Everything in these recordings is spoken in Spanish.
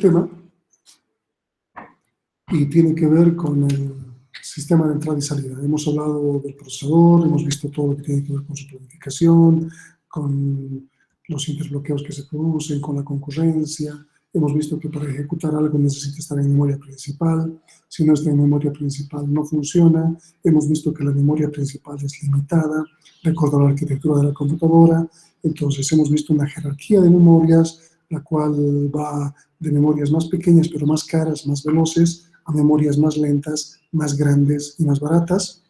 tema y tiene que ver con el sistema de entrada y salida. Hemos hablado del procesador, hemos visto todo lo que tiene que ver con su planificación, con los interbloqueos que se producen, con la concurrencia. Hemos visto que para ejecutar algo necesita estar en memoria principal. Si no está en memoria principal no funciona. Hemos visto que la memoria principal es limitada, de acuerdo a la arquitectura de la computadora. Entonces hemos visto una jerarquía de memorias, la cual va de memorias más pequeñas pero más caras, más veloces, a memorias más lentas, más grandes y más baratas.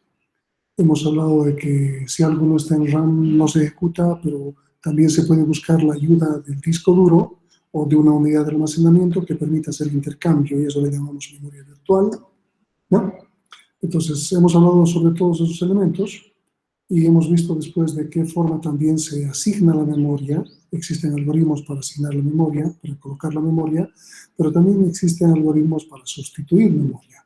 Hemos hablado de que si algo no está en RAM no se ejecuta, pero también se puede buscar la ayuda del disco duro o de una unidad de almacenamiento que permita hacer intercambio, y eso le llamamos memoria virtual, ¿no? Entonces, hemos hablado sobre todos esos elementos y hemos visto después de qué forma también se asigna la memoria. Existen algoritmos para asignar la memoria, para colocar la memoria, pero también existen algoritmos para sustituir memoria.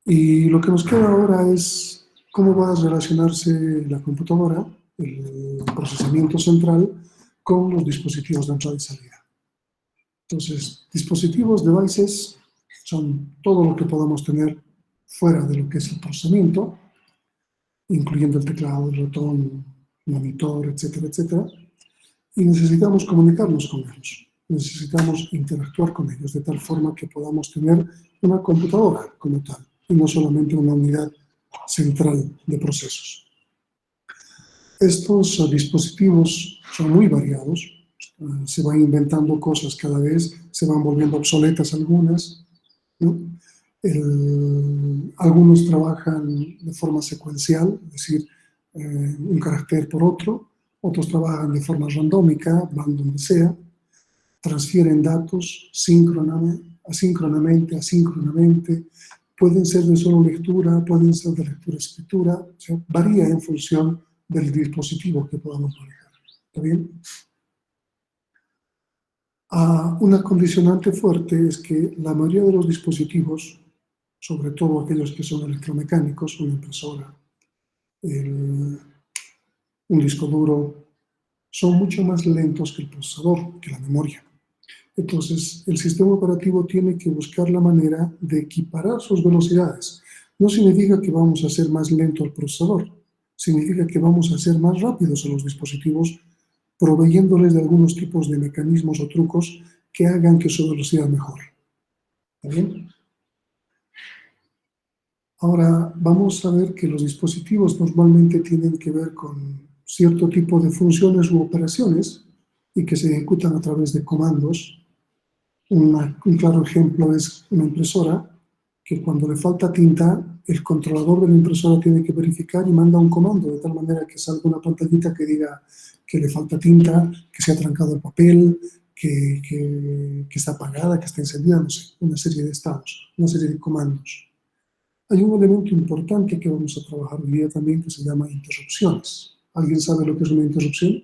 Y lo que nos queda ahora es cómo va a relacionarse la computadora, el procesamiento central, con los dispositivos de entrada y salida. Entonces, dispositivos, devices, son todo lo que podamos tener fuera de lo que es el procesamiento, incluyendo el teclado, el ratón, monitor, etcétera, etcétera. Y necesitamos comunicarnos con ellos. Necesitamos interactuar con ellos de tal forma que podamos tener una computadora como tal, y no solamente una unidad central de procesos. Estos dispositivos son muy variados, se van inventando cosas cada vez, se van volviendo obsoletas algunas, ¿no? Algunos trabajan de forma secuencial, es decir, un carácter por otro, otros trabajan de forma randómica, van donde sea, transfieren datos asíncronamente, pueden ser de solo lectura, pueden ser de lectura-escritura, o sea, varía en función del dispositivo que podamos manejar. ¿Está bien? Una condicionante fuerte es que la mayoría de los dispositivos, sobre todo aquellos que son electromecánicos, una impresora, un disco duro, son mucho más lentos que el procesador, que la memoria. Entonces, el sistema operativo tiene que buscar la manera de equiparar sus velocidades. No significa que vamos a hacer más lento al procesador, significa que vamos a hacer más rápidos a los dispositivos, proveyéndoles de algunos tipos de mecanismos o trucos que hagan que su velocidad mejore. ¿Está bien? Ahora, vamos a ver que los dispositivos normalmente tienen que ver con cierto tipo de funciones u operaciones y que se ejecutan a través de comandos. Un claro ejemplo es una impresora, que cuando le falta tinta, el controlador de la impresora tiene que verificar y manda un comando, de tal manera que salga una pantallita que diga que le falta tinta, que se ha trancado el papel, que está apagada, que está encendida, no sé, una serie de estados, una serie de comandos. Hay un elemento importante que vamos a trabajar hoy día también que se llama interrupciones. ¿Alguien sabe lo que es una interrupción?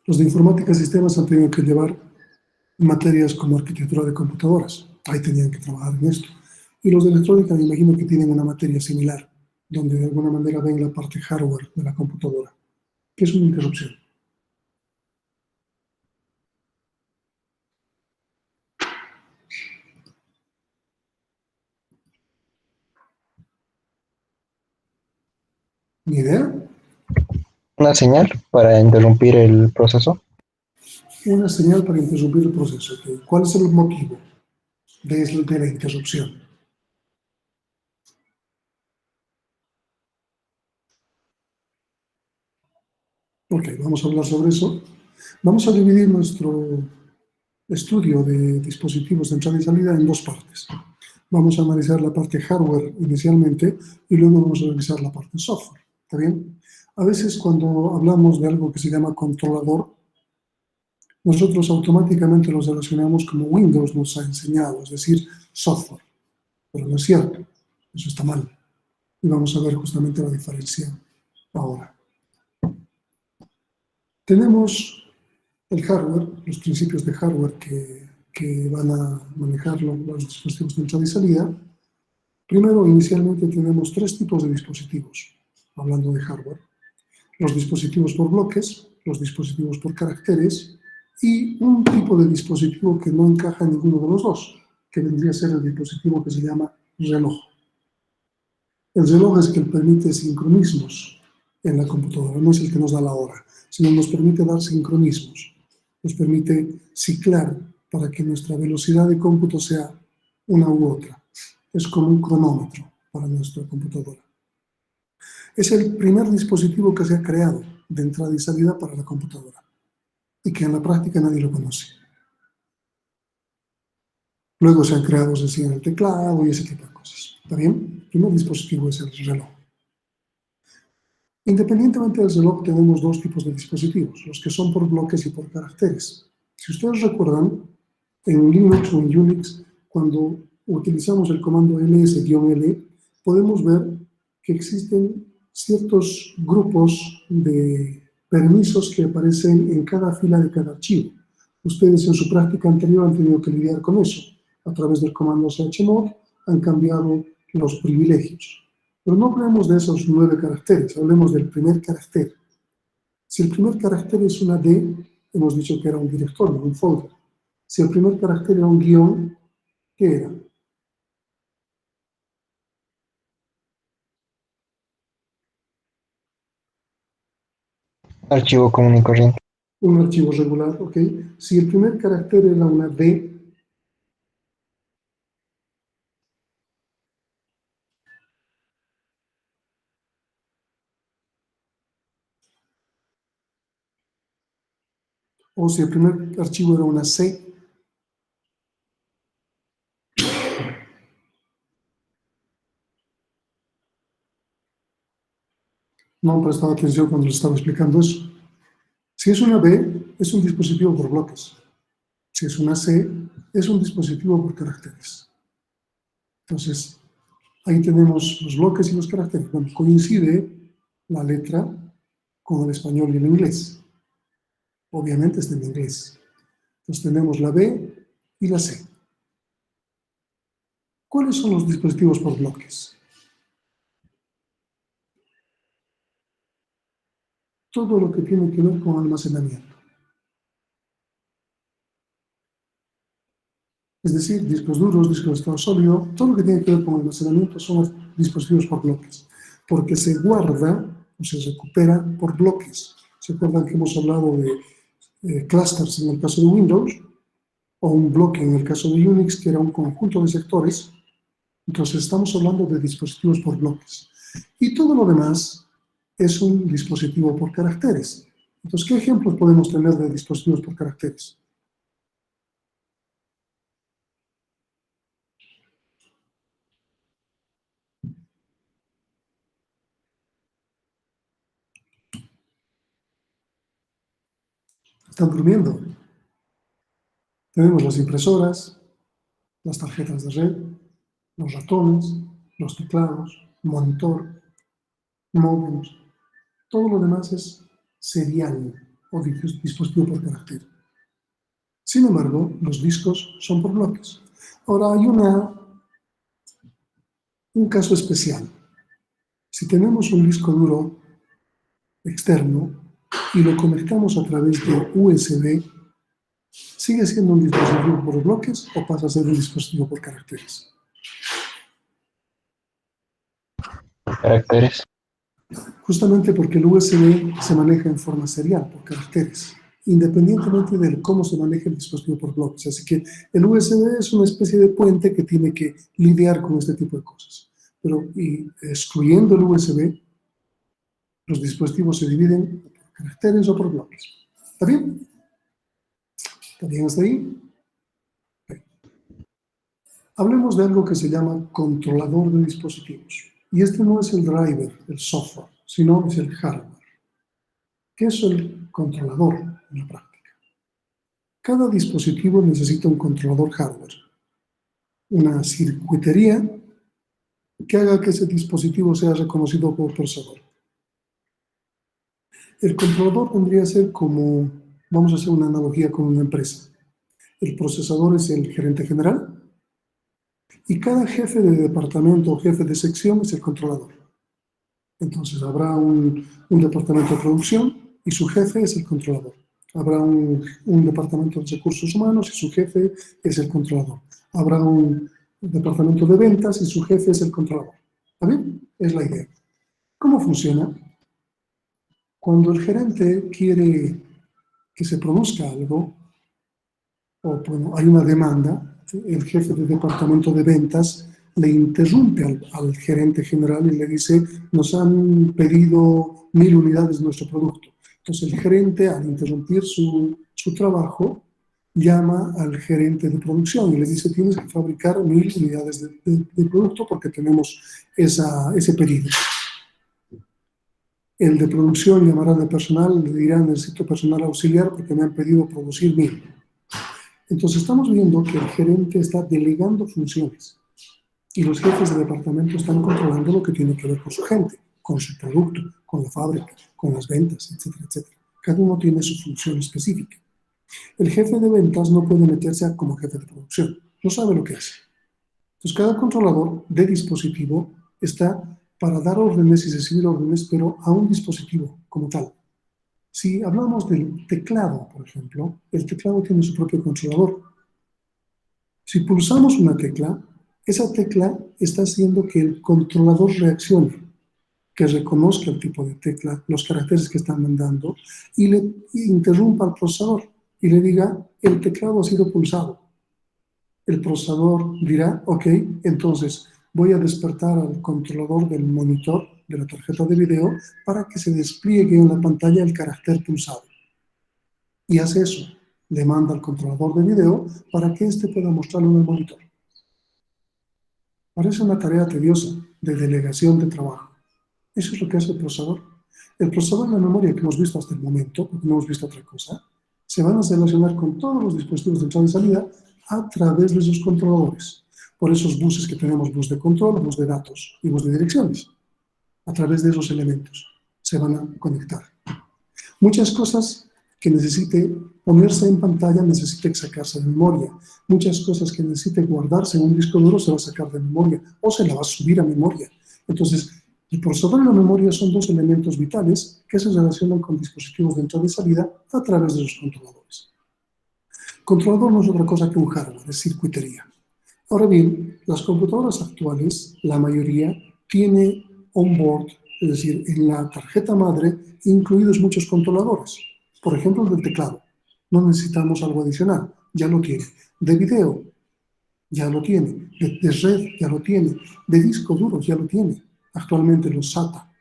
Los de informática y sistemas han tenido que llevar materias como arquitectura de computadoras. Ahí tenían que trabajar en esto. Y los de electrónica me imagino que tienen una materia similar, donde de alguna manera ven la parte hardware de la computadora. ¿Qué es una interrupción? ¿Ni idea? Una señal para interrumpir el proceso. Una señal para interrumpir el proceso. ¿Cuál es el motivo de la interrupción? Ok, vamos a hablar sobre eso. Vamos a dividir nuestro estudio de dispositivos de entrada y salida en dos partes. Vamos a analizar la parte hardware inicialmente y luego vamos a analizar la parte software. ¿Está bien? A veces cuando hablamos de algo que se llama controlador, nosotros automáticamente los relacionamos como Windows nos ha enseñado, es decir, software. Pero no es cierto, eso está mal. Y vamos a ver justamente la diferencia ahora. Tenemos el hardware, los principios de hardware que van a manejar los dispositivos de entrada y salida. Primero, inicialmente tenemos tres tipos de dispositivos. hablando de hardware, los dispositivos por bloques, los dispositivos por caracteres y un tipo de dispositivo que no encaja en ninguno de los dos, que vendría a ser el dispositivo que se llama reloj. El reloj es el que permite sincronismos en la computadora, no es el que nos da la hora, sino nos permite dar sincronismos, nos permite ciclar para que nuestra velocidad de cómputo sea una u otra. Es como un cronómetro para nuestra computadora. Es el primer dispositivo que se ha creado de entrada y salida para la computadora y que en la práctica nadie lo conoce. Luego se han creado recién el teclado y ese tipo de cosas. ¿Está bien? El primer dispositivo es el reloj. Independientemente del reloj, tenemos dos tipos de dispositivos, los que son por bloques y por caracteres. Si ustedes recuerdan, en Linux o en Unix, cuando utilizamos el comando ls-l, podemos ver que existen ciertos grupos de permisos que aparecen en cada fila de cada archivo. Ustedes en su práctica anterior han tenido que lidiar con eso. A través del comando chmod han cambiado los privilegios. Pero no hablemos de esos 9 caracteres, hablemos del primer carácter. Si el primer carácter es una D, hemos dicho que era un directorio, un folder. Si el primer carácter era un guión, ¿qué era? Archivo común y corriente. Un archivo regular, ¿ok? Si el primer carácter era una D, o si el primer archivo era una C, no han prestado atención cuando les estaba explicando eso. Si es una B, es un dispositivo por bloques. Si es una C, es un dispositivo por caracteres. Entonces, ahí tenemos los bloques y los caracteres. Bueno, coincide la letra con el español y el inglés. Obviamente está en inglés. Entonces tenemos la B y la C. ¿Cuáles son los dispositivos por bloques? Todo lo que tiene que ver con almacenamiento. Es decir, discos duros, discos de estado sólido, todo lo que tiene que ver con almacenamiento son los dispositivos por bloques, porque se guarda o se recupera por bloques. ¿Se acuerdan que hemos hablado de clusters en el caso de Windows? O un bloque en el caso de Unix, que era un conjunto de sectores. Entonces estamos hablando de dispositivos por bloques. Y todo lo demás es un dispositivo por caracteres. Entonces, ¿qué ejemplos podemos tener de dispositivos por caracteres? Están durmiendo. Tenemos las impresoras, las tarjetas de red, los ratones, los teclados, monitor, módems. Todo lo demás es serial o dispositivo por carácter. Sin embargo, los discos son por bloques. Ahora hay un caso especial. Si tenemos un disco duro externo y lo conectamos a través de USB, ¿sigue siendo un dispositivo por bloques o pasa a ser un dispositivo por caracteres? Caracteres. Justamente porque el USB se maneja en forma serial, por caracteres, independientemente de cómo se maneja el dispositivo por bloques. Así que el USB es una especie de puente que tiene que lidiar con este tipo de cosas. Pero excluyendo el USB, los dispositivos se dividen por caracteres o por bloques. ¿Está bien? ¿Está bien hasta ahí? Okay. Hablemos de algo que se llama controlador de dispositivos. Y este no es el driver, el software, sino es el hardware. ¿Qué es el controlador en la práctica? Cada dispositivo necesita un controlador hardware, una circuitería que haga que ese dispositivo sea reconocido por procesador. El controlador vendría a ser como, vamos a hacer una analogía con una empresa. El procesador es el gerente general y cada jefe de departamento o jefe de sección es el controlador. Entonces habrá un departamento de producción y su jefe es el controlador. Habrá un departamento de recursos humanos y su jefe es el controlador. Habrá un departamento de ventas y su jefe es el controlador. ¿Está bien? Es la idea. ¿Cómo funciona? Cuando el gerente quiere que se produzca algo, o bueno, hay una demanda, el jefe del departamento de ventas le interrumpe al gerente general y le dice, nos han pedido 1000 unidades de nuestro producto. Entonces el gerente, al interrumpir su trabajo, llama al gerente de producción y le dice, tienes que fabricar 1000 unidades de producto porque tenemos ese pedido. El de producción llamará al personal y le dirá, necesito personal auxiliar porque me han pedido producir 1000. Entonces estamos viendo que el gerente está delegando funciones y los jefes de departamento están controlando lo que tiene que ver con su gente, con su producto, con la fábrica, con las ventas, etcétera, etcétera. Cada uno tiene su función específica. El jefe de ventas no puede meterse como jefe de producción, no sabe lo que hace. Entonces cada controlador de dispositivo está para dar órdenes y recibir órdenes, pero a un dispositivo como tal. Si hablamos del teclado, por ejemplo, el teclado tiene su propio controlador. Si pulsamos una tecla, esa tecla está haciendo que el controlador reaccione, que reconozca el tipo de tecla, los caracteres que están mandando, y le interrumpa al procesador y le diga, el teclado ha sido pulsado. El procesador dirá, ok, entonces voy a despertar al controlador del monitor, de la tarjeta de video, para que se despliegue en la pantalla el carácter pulsado. Y hace eso, le manda al controlador de video para que éste pueda mostrarlo en el monitor. Parece una tarea tediosa de delegación de trabajo. Eso es lo que hace el procesador. El procesador y la memoria que hemos visto hasta el momento, porque no hemos visto otra cosa, se van a relacionar con todos los dispositivos de entrada y salida a través de sus controladores. Por esos buses que tenemos, bus de control, bus de datos y bus de direcciones. A través de esos elementos se van a conectar. Muchas cosas que necesite ponerse en pantalla necesite sacarse de memoria. Muchas cosas que necesite guardarse en un disco duro se va a sacar de memoria o se la va a subir a memoria. Entonces, el procesador y la memoria son dos elementos vitales que se relacionan con dispositivos de entrada y salida a través de los controladores. Controlador no es otra cosa que un hardware, es circuitería. Ahora bien, las computadoras actuales, la mayoría, tiene onboard, es decir, en la tarjeta madre, incluidos muchos controladores. Por ejemplo, el del teclado. No necesitamos algo adicional, ya lo tiene. De video, ya lo tiene. De red, ya lo tiene. De disco duro, ya lo tiene. Actualmente los SATA.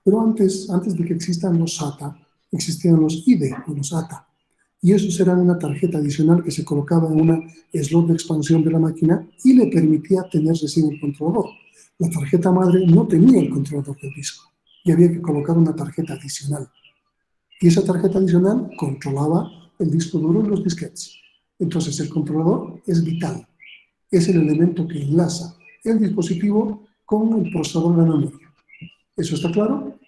Pero antes de que existan los SATA, existían los IDE o los ATA. Y eso será una tarjeta adicional que se colocaba en una slot de expansión de la máquina y le permitía tener recién el controlador. La tarjeta madre no tenía el controlador del disco y había que colocar una tarjeta adicional. Y esa tarjeta adicional controlaba el disco duro y los disquetes. Entonces el controlador es vital. Es el elemento que enlaza el dispositivo con el procesador de la memoria. ¿Eso está claro?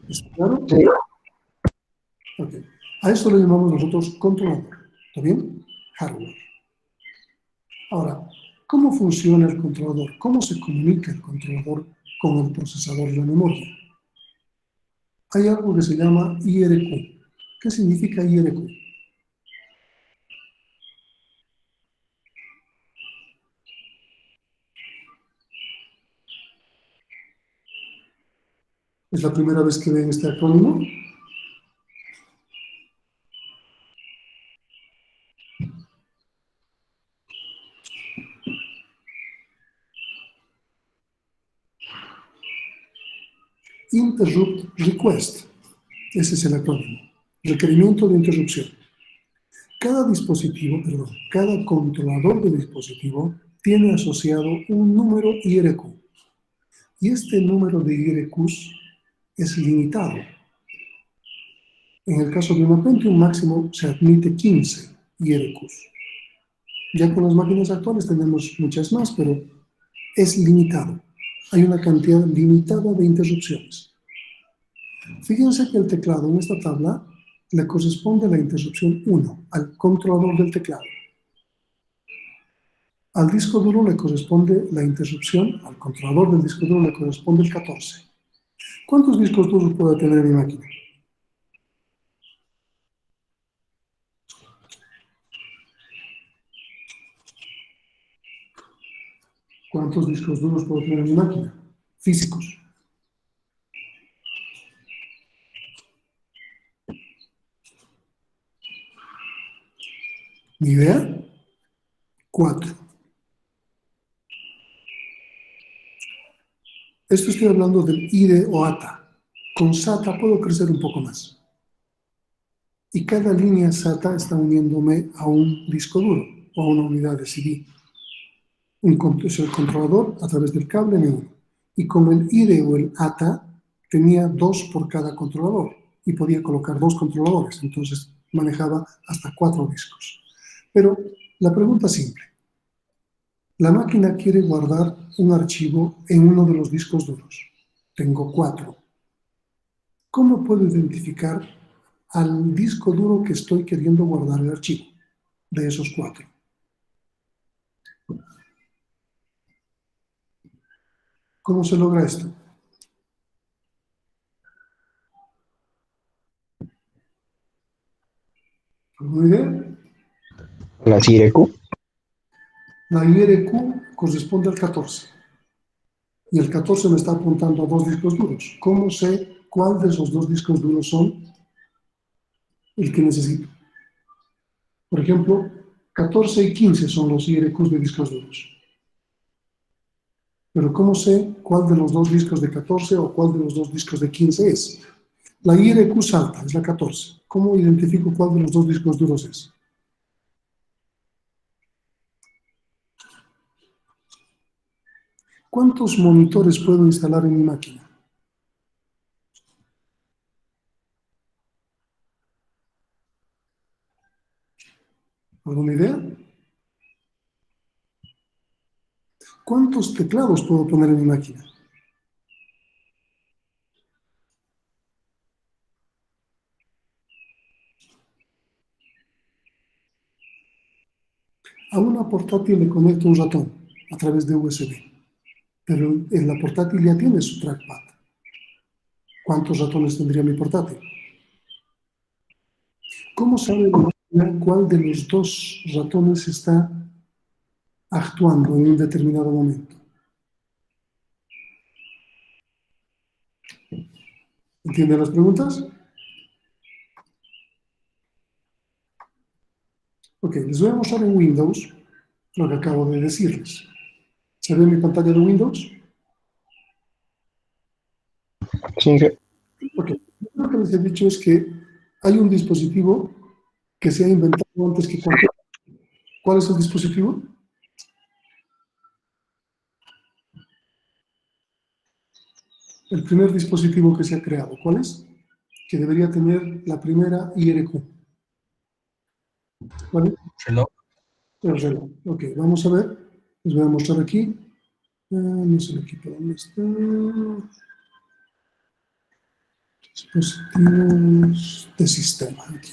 ¿Está claro? Sí. Okay. A eso le llamamos nosotros controlador. ¿Está bien? Hardware. Ahora, ¿cómo funciona el controlador? ¿Cómo se comunica el controlador con el procesador de la memoria? Hay algo que se llama IRQ. ¿Qué significa IRQ? ¿Es la primera vez que ven este acrónimo? Interrupt Request. Ese es el acrónimo. Requerimiento de interrupción. Cada controlador de dispositivo tiene asociado un número IRQ. Y este número de IRQs es limitado. En el caso de una Pentium máximo se admite 15 IRQs. Ya con las máquinas actuales tenemos muchas más, pero es limitado. Hay una cantidad limitada de interrupciones. Fíjense que el teclado en esta tabla le corresponde a la interrupción 1, al controlador del teclado. Al disco duro le corresponde la interrupción, al controlador del disco duro le corresponde el 14. ¿Cuántos discos duros puedo tener en mi máquina? ¿Cuántos discos duros puedo tener en mi máquina? Físicos. ¿Mi idea? 4. Esto estoy hablando del IDE o ATA. Con SATA puedo crecer un poco más. Y cada línea SATA está uniéndome a un disco duro o a una unidad de CD. Es el controlador a través del cable M1. Y como el IDE o el ATA tenía 2 por cada controlador y podía colocar 2 controladores, entonces manejaba hasta 4 discos. Pero la pregunta es simple. La máquina quiere guardar un archivo en uno de los discos duros. Tengo 4. ¿Cómo puedo identificar al disco duro que estoy queriendo guardar el archivo de esos 4? ¿Cómo se logra esto? ¿Alguna idea? La Cirecu. La IRQ corresponde al 14 y el 14 me está apuntando a 2 discos duros. ¿Cómo sé cuál de esos 2 discos duros son el que necesito? Por ejemplo, 14 y 15 son los IRQs de discos duros. Pero ¿cómo sé cuál de los 2 discos de 14 o cuál de los 2 discos de 15 es? La IRQ salta, es la 14. ¿Cómo identifico cuál de los 2 discos duros es? ¿Cuántos monitores puedo instalar en mi máquina? ¿Alguna idea? ¿Cuántos teclados puedo poner en mi máquina? A una portátil le conecto un ratón a través de USB, pero en la portátil ya tiene su trackpad. ¿Cuántos ratones tendría mi portátil? ¿Cómo sabe la máquina cuál de los 2 ratones está actuando en un determinado momento? ¿Entienden las preguntas? Ok, les voy a mostrar en Windows lo que acabo de decirles. ¿Se ve mi pantalla de Windows? Sí, Ok, lo que les he dicho es que hay un dispositivo que se ha inventado antes que cualquier. ¿Cuál es el dispositivo? El primer dispositivo que se ha creado. ¿Cuál es? Que debería tener la primera IRQ. ¿Vale? Reloj. El reloj. Ok, vamos a ver. Les voy a mostrar aquí. No sé el equipo dónde está. Dispositivos de sistema. Aquí.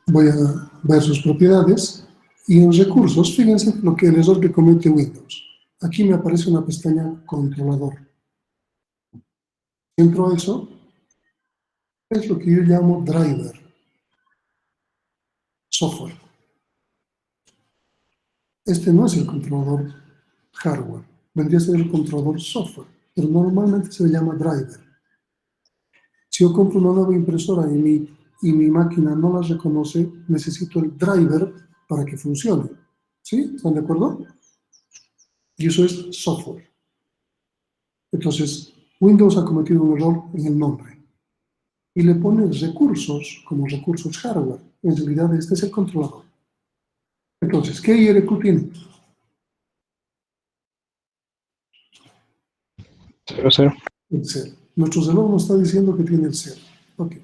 Voy a ver sus propiedades. Y en recursos, fíjense lo que el error que comete Windows. Aquí me aparece una pestaña controlador. Entro a eso, es lo que yo llamo driver, software. Este no es el controlador hardware, vendría a ser el controlador software, pero normalmente se le llama driver. Si yo compro una nueva impresora y mi máquina no la reconoce, necesito el driver para que funcione. ¿Sí? ¿Están de acuerdo? Y eso es software. Entonces, Windows ha cometido un error en el nombre y le pone recursos como recursos hardware. En realidad, este es el controlador. Entonces, ¿qué IRQ tiene? 00. El 0. Nuestro reloj nos está diciendo que tiene el 0. Ok.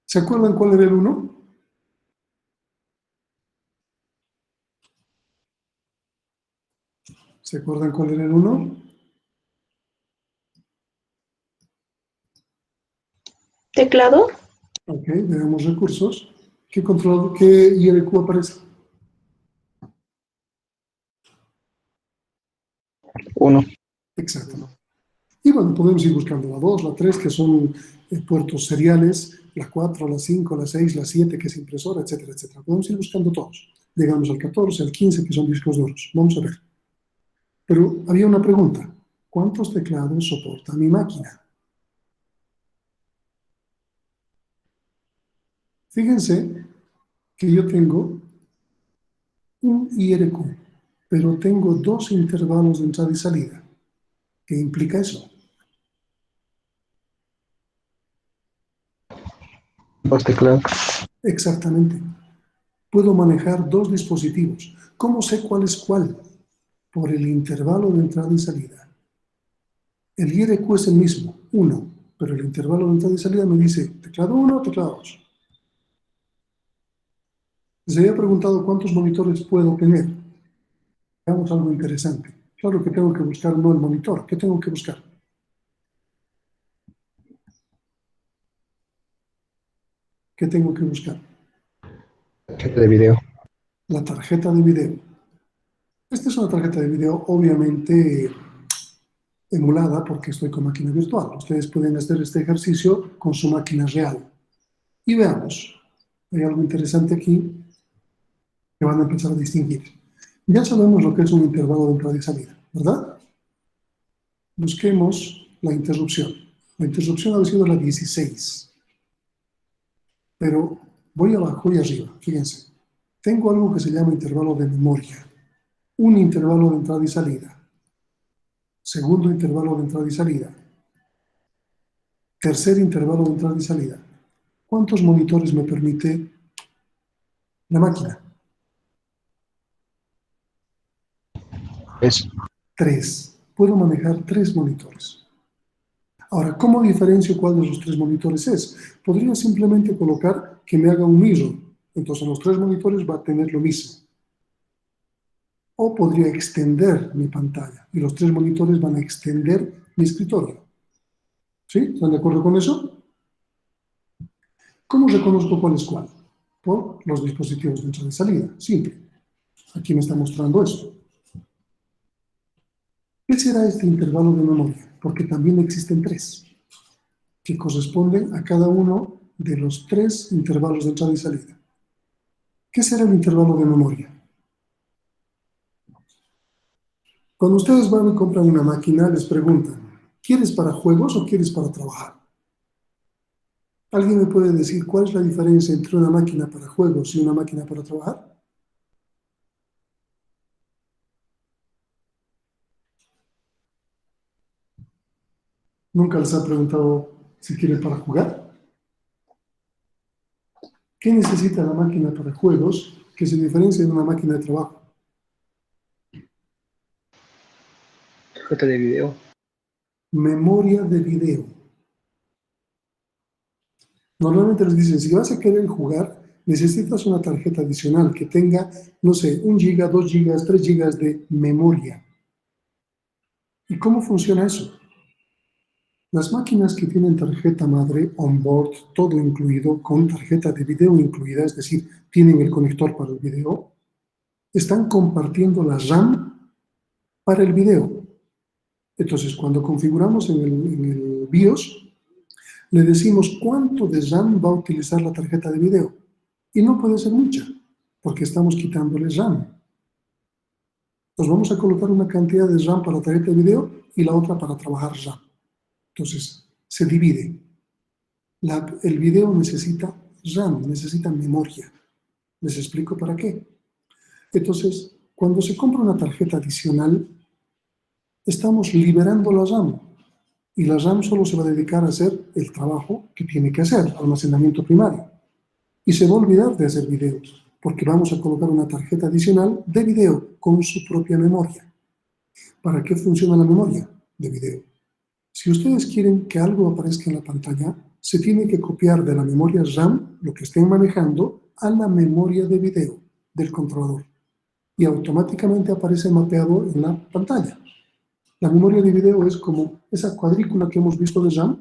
¿Se acuerdan cuál era el 1? ¿Se acuerdan cuál era el 1? Teclado. Ok, veamos recursos. ¿Qué IRQ aparece? 1. Exacto. Y bueno, podemos ir buscando la 2, la 3, que son puertos seriales, la 4, la 5, la 6, la 7, que es impresora, etcétera, etcétera. Podemos ir buscando todos. Llegamos al 14, al 15, que son discos duros. Vamos a ver. Pero había una pregunta. ¿Cuántos teclados soporta mi máquina? Fíjense que yo tengo un IRQ, pero tengo dos intervalos de entrada y salida. ¿Qué implica eso? 2 teclados. Exactamente. Puedo manejar dos dispositivos. ¿Cómo sé cuál es cuál? Por el intervalo de entrada y salida. El IRQ es el mismo, 1, pero el intervalo de entrada y salida me dice teclado 1, teclado 2. Les había preguntado cuántos monitores puedo tener. Veamos algo interesante. Claro que tengo que buscar no el monitor. ¿Qué tengo que buscar? ¿Qué tengo que buscar? Tarjeta de video. La tarjeta de video. Esta es una tarjeta de video obviamente emulada porque estoy con máquina virtual. Ustedes pueden hacer este ejercicio con su máquina real. Y veamos. Hay algo interesante aquí que van a empezar a distinguir. Ya sabemos lo que es un intervalo de entrada y salida, ¿verdad? Busquemos la interrupción. La interrupción ha sido la 16. Pero voy abajo y arriba, fíjense. Tengo algo que se llama intervalo de memoria. Un intervalo de entrada y salida. Segundo intervalo de entrada y salida. Tercer intervalo de entrada y salida. ¿Cuántos monitores me permite la máquina? 3. 3. Puedo manejar 3 monitores. Ahora, ¿cómo diferencio cuál de los 3 monitores es? Podría simplemente colocar que me haga un mirror. Entonces, en los 3 monitores va a tener lo mismo. O podría extender mi pantalla y los 3 monitores van a extender mi escritorio. ¿Sí? ¿Están de acuerdo con eso? ¿Cómo reconozco cuál es cuál? Por los dispositivos de entrada y salida. Simple. Aquí me está mostrando eso. ¿Qué será este intervalo de memoria? Porque también existen 3, que corresponden a cada uno de los 3 intervalos de entrada y salida. ¿Qué será el intervalo de memoria? Cuando ustedes van y compran una máquina, les preguntan, ¿quieres para juegos o quieres para trabajar? ¿Alguien me puede decir cuál es la diferencia entre una máquina para juegos y una máquina para trabajar? ¿Nunca les ha preguntado si quieren para jugar? ¿Qué necesita la máquina para juegos que se diferencia de una máquina de trabajo? Tarjeta de video. Memoria de video. Normalmente les dicen, si vas a querer jugar, necesitas una tarjeta adicional que tenga, no sé, 1 giga, 2 gigas, 3 gigas de memoria. ¿Y cómo funciona eso? Las máquinas que tienen tarjeta madre on-board, todo incluido, con tarjeta de video incluida, es decir, tienen el conector para el video, están compartiendo la RAM para el video. Entonces, cuando configuramos en el BIOS, le decimos cuánto de RAM va a utilizar la tarjeta de video. Y no puede ser mucha, porque estamos quitándole RAM. Nos vamos a colocar una cantidad de RAM para la tarjeta de video y la otra para trabajar RAM. Entonces, se divide. El video necesita RAM, necesita memoria. Les explico para qué. Entonces, cuando se compra una tarjeta adicional, estamos liberando la RAM. Y la RAM solo se va a dedicar a hacer el trabajo que tiene que hacer, almacenamiento primario. Y se va a olvidar de hacer videos, porque vamos a colocar una tarjeta adicional de video con su propia memoria. ¿Para qué funciona la memoria de video? Si ustedes quieren que algo aparezca en la pantalla, se tiene que copiar de la memoria RAM, lo que estén manejando, a la memoria de video del controlador. Y automáticamente aparece mapeado en la pantalla. La memoria de video es como esa cuadrícula que hemos visto de RAM.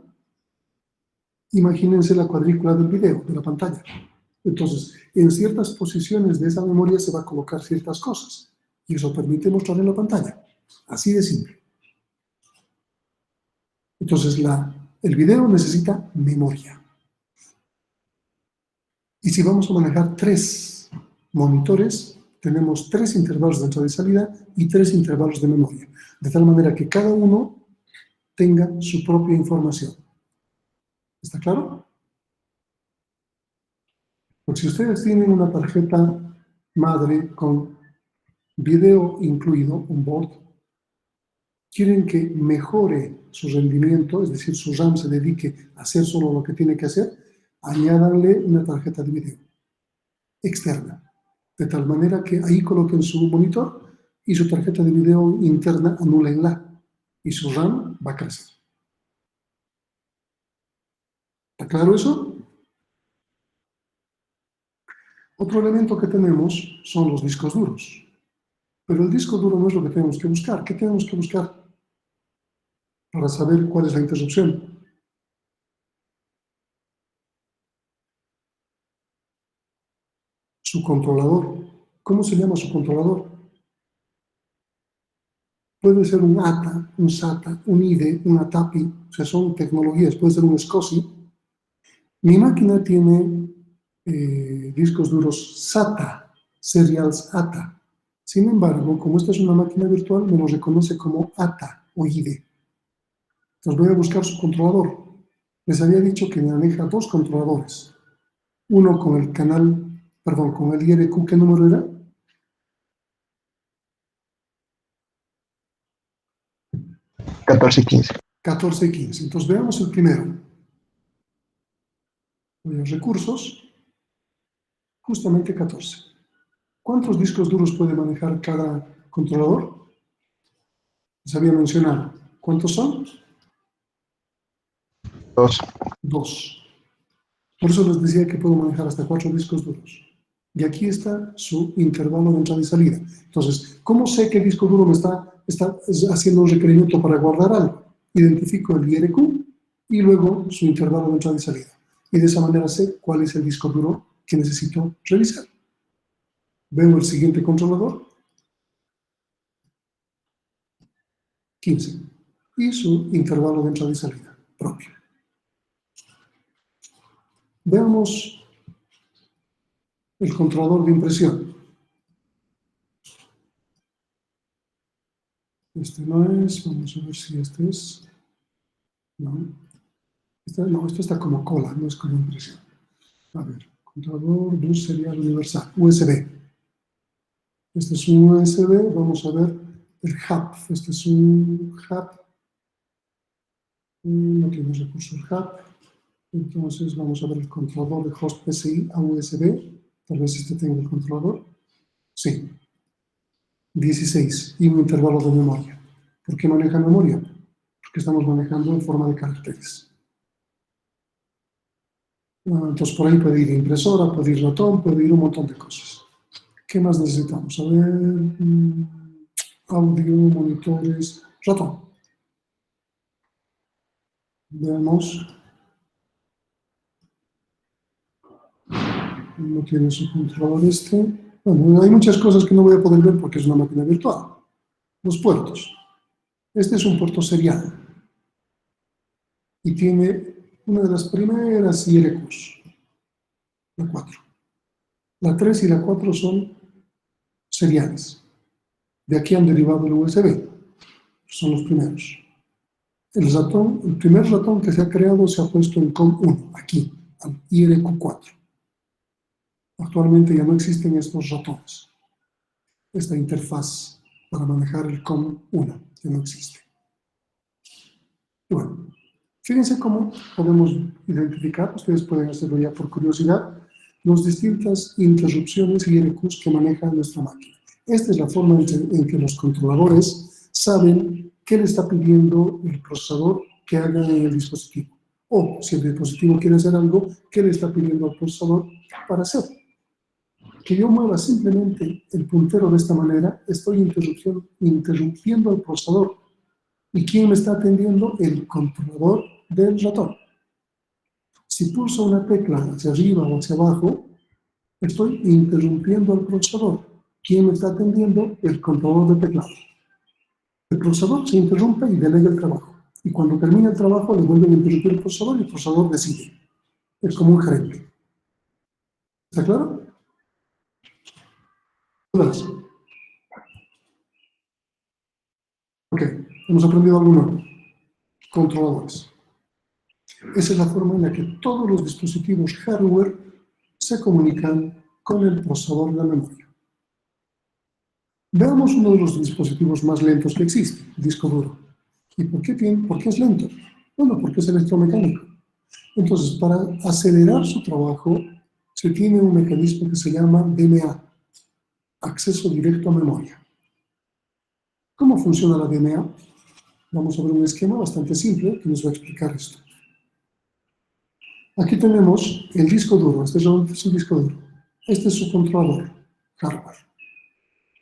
Imagínense la cuadrícula del video, de la pantalla. Entonces, en ciertas posiciones de esa memoria se va a colocar ciertas cosas. Y eso permite mostrar en la pantalla. Así de simple. Entonces, el video necesita memoria. Y si vamos a manejar 3 monitores, tenemos 3 intervalos de entrada y salida y 3 intervalos de memoria. De tal manera que cada uno tenga su propia información. ¿Está claro? Porque si ustedes tienen una tarjeta madre con video incluido, un board, quieren que mejore su rendimiento, es decir, su RAM se dedique a hacer solo lo que tiene que hacer, añádanle una tarjeta de video externa, de tal manera que ahí coloquen su monitor y su tarjeta de video interna anúlenla y su RAM va a crecer. ¿Está claro eso? Otro elemento que tenemos son los discos duros. Pero el disco duro no es lo que tenemos que buscar. ¿Qué tenemos que buscar para saber cuál es la interrupción? Su controlador. ¿Cómo se llama su controlador? Puede ser un ATA, un SATA, un IDE, un ATAPI, o sea, son tecnologías, puede ser un SCSI. Mi máquina tiene discos duros SATA, Serials ATA. Sin embargo, como esta es una máquina virtual, me lo reconoce como ATA o IDE. Entonces voy a buscar su controlador. Les había dicho que maneja 2 controladores. Uno con el canal, perdón, con el IRQ, ¿qué número era? 1415. 14 y 15. Entonces veamos el primero. Voy a recursos, justamente 14. ¿Cuántos discos duros puede manejar cada controlador? Les había mencionado. ¿Cuántos son? 2. 2. Por eso les decía que puedo manejar hasta 4 discos duros. Y aquí está su intervalo de entrada y salida. Entonces, ¿cómo sé qué disco duro me está haciendo un requerimiento para guardar algo? Identifico el IRQ y luego su intervalo de entrada y salida. Y de esa manera sé cuál es el disco duro que necesito revisar. Veo el siguiente controlador, 15, y su intervalo de entrada y salida propio. Veamos el controlador de impresión. Este no es, vamos a ver si este es. No, esto está como cola, no es como impresión. A ver, controlador bus serial universal, USB. Este es un USB, vamos a ver el hub. Este es un hub, no tiene recurso el hub. Entonces vamos a ver el controlador de host PCI a USB. Tal vez este tenga el controlador. Sí. 16 y un intervalo de memoria. ¿Por qué maneja memoria? Porque estamos manejando en forma de caracteres. Entonces por ahí puede ir impresora, puede ir ratón, puede ir un montón de cosas. ¿Qué más necesitamos? A ver, audio, monitores, ratón. Veamos. No tiene su controlador este. Bueno, hay muchas cosas que no voy a poder ver porque es una máquina virtual. Los puertos. Este es un puerto serial. Y tiene una de las primeras IRQs. La 4. La 3 y la 4 son seriales. De aquí han derivado el USB. Son los primeros. El primer ratón que se ha creado se ha puesto en COM1, aquí, al IRQ4. Actualmente ya no existen estos ratones. Esta interfaz para manejar el COM1 ya no existe. Y bueno, fíjense cómo podemos identificar, ustedes pueden hacerlo ya por curiosidad, las distintas interrupciones y IRQs que maneja nuestra máquina. Esta es la forma en que los controladores saben qué le está pidiendo el procesador que haga en el dispositivo. O, si el dispositivo quiere hacer algo, qué le está pidiendo al procesador para hacer. Que yo mueva simplemente el puntero de esta manera, estoy interrumpiendo al procesador. ¿Y quién me está atendiendo? El controlador del ratón. Si pulso una tecla hacia arriba o hacia abajo, estoy interrumpiendo al procesador. ¿Quién me está atendiendo? El controlador de teclado. El procesador se interrumpe y delega el trabajo. Y cuando termina el trabajo, le vuelven a interrumpir el procesador y el procesador decide. Es como un gerente. ¿Está claro? ¿Dudas? Ok, hemos aprendido algo nuevo. Controladores. Esa es la forma en la que todos los dispositivos hardware se comunican con el procesador de la memoria. Veamos uno de los dispositivos más lentos que existe, el disco duro. ¿Y por qué es lento? Bueno, porque es electromecánico. Entonces, para acelerar su trabajo, se tiene un mecanismo que se llama DMA, acceso directo a memoria. ¿Cómo funciona la DMA? Vamos a ver un esquema bastante simple que nos va a explicar esto. Aquí tenemos el disco duro, este es el disco duro. Este es su controlador, hardware.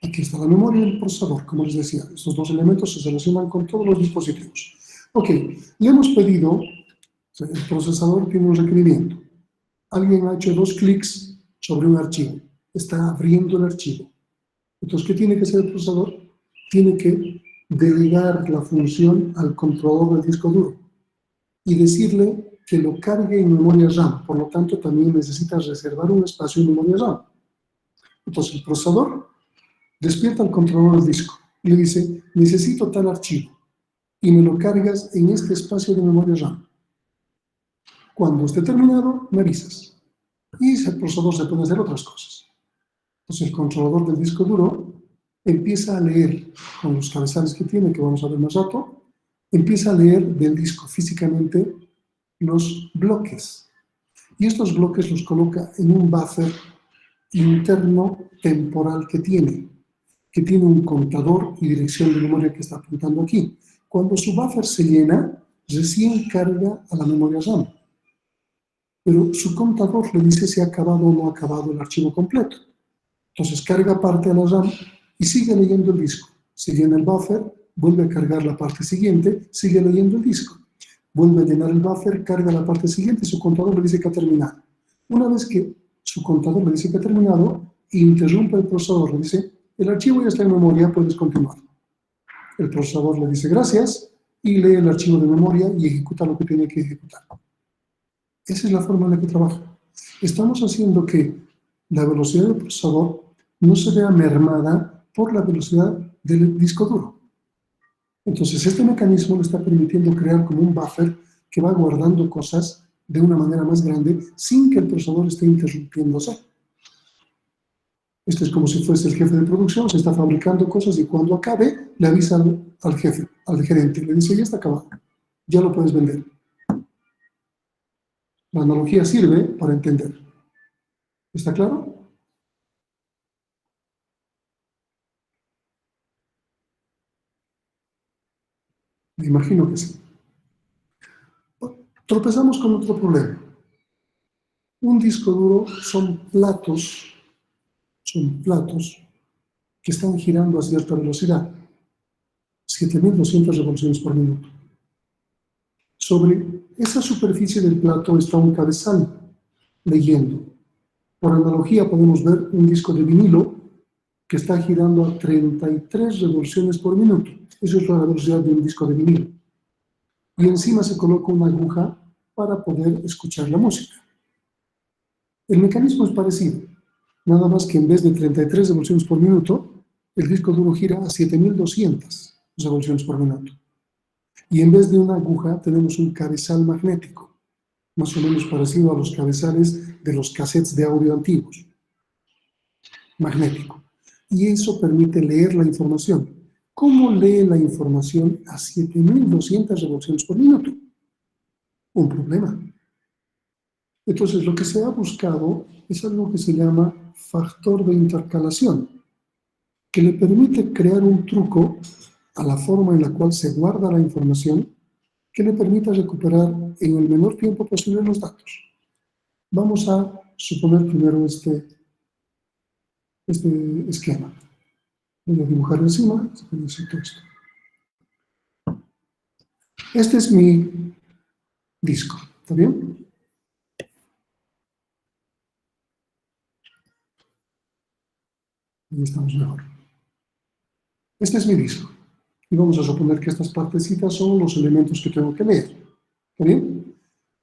Aquí está la memoria y el procesador, como les decía. Estos dos elementos se relacionan con todos los dispositivos. Ok, le hemos pedido, el procesador tiene un requerimiento. Alguien ha hecho 2 clics sobre un archivo. Está abriendo el archivo. Entonces, ¿qué tiene que hacer el procesador? Tiene que delegar la función al controlador del disco duro y decirle que lo cargue en memoria RAM. Por lo tanto, también necesita reservar un espacio en memoria RAM. Entonces, el procesador despierta al controlador del disco y le dice, necesito tal archivo y me lo cargas en este espacio de memoria RAM. Cuando esté terminado, me avisas. Y el procesador se puede hacer otras cosas. Entonces, el controlador del disco duro empieza a leer con los cabezales que tiene, que vamos a ver más rato, empieza a leer del disco físicamente los bloques. Y estos bloques los coloca en un buffer interno temporal que tiene un contador y dirección de memoria que está apuntando aquí. Cuando su buffer se llena, recién carga a la memoria RAM. Pero su contador le dice si ha acabado o no ha acabado el archivo completo. Entonces carga parte a la RAM y sigue leyendo el disco. Se llena el buffer, vuelve a cargar la parte siguiente, sigue leyendo el disco. Vuelve a llenar el buffer, carga la parte siguiente y su contador le dice que ha terminado. Una vez que su contador le dice que ha terminado, interrumpe el procesador, le dice, el archivo ya está en memoria, puedes continuar. El procesador le dice gracias y lee el archivo de memoria y ejecuta lo que tiene que ejecutar. Esa es la forma en la que trabaja. Estamos haciendo que la velocidad del procesador no se vea mermada por la velocidad del disco duro. Entonces, este mecanismo le está permitiendo crear como un buffer que va guardando cosas de una manera más grande sin que el procesador esté interrumpiéndose. Esto es como si fuese el jefe de producción, se está fabricando cosas y cuando acabe le avisa al jefe, al gerente, le dice, ya está acabado, ya lo puedes vender. La analogía sirve para entender. ¿Está claro? Me imagino que sí. Tropezamos con otro problema. Un disco duro son platos que están girando a cierta velocidad, 7.200 revoluciones por minuto. Sobre esa superficie del plato está un cabezal leyendo. Por analogía podemos ver un disco de vinilo que está girando a 33 revoluciones por minuto. Eso es la velocidad de un disco de vinilo. Y encima se coloca una aguja para poder escuchar la música. El mecanismo es parecido, nada más que en vez de 33 revoluciones por minuto, el disco duro gira a 7.200 revoluciones por minuto. Y en vez de una aguja tenemos un cabezal magnético, más o menos parecido a los cabezales de los cassettes de audio antiguos. Magnético. Y eso permite leer la información. ¿Cómo lee la información a 7.200 revoluciones por minuto? Un problema. Entonces, lo que se ha buscado es algo que se llama factor de intercalación, que le permite crear un truco a la forma en la cual se guarda la información que le permita recuperar en el menor tiempo posible los datos. Vamos a suponer primero este esquema. Voy a dibujar encima, necesito esto. Este es mi disco, ¿está bien? Ahí estamos mejor. Este es mi disco. Y vamos a suponer que estas partecitas son los elementos que tengo que leer. ¿Está bien?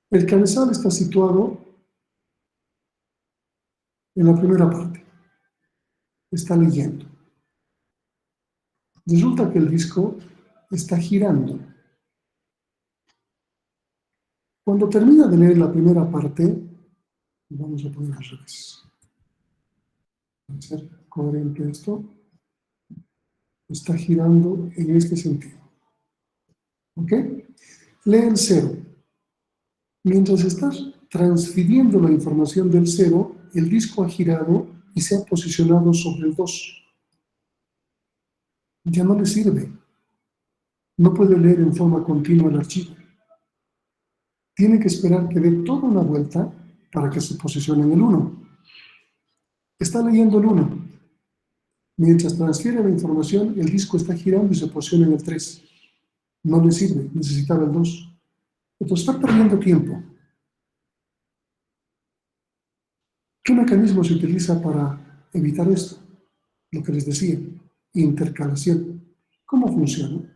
El cabezal está situado en la primera parte. Está leyendo. Resulta que el disco está girando. Cuando termina de leer la primera parte, vamos a poner al revés. Para ser coherente esto, está girando en este sentido. ¿Ok? Lee el 0. Mientras estás transfiriendo la información del 0, el disco ha girado y se ha posicionado sobre el 2. Ya no le sirve. No puede leer en forma continua el archivo. Tiene que esperar que dé toda una vuelta para que se posicione en el 1. Está leyendo el 1. Mientras transfiere la información, el disco está girando y se posiciona en el 3. No le sirve, necesitaba el 2. Entonces está perdiendo tiempo. ¿Qué mecanismo se utiliza para evitar esto? Lo que les decía, intercalación. ¿Cómo funciona?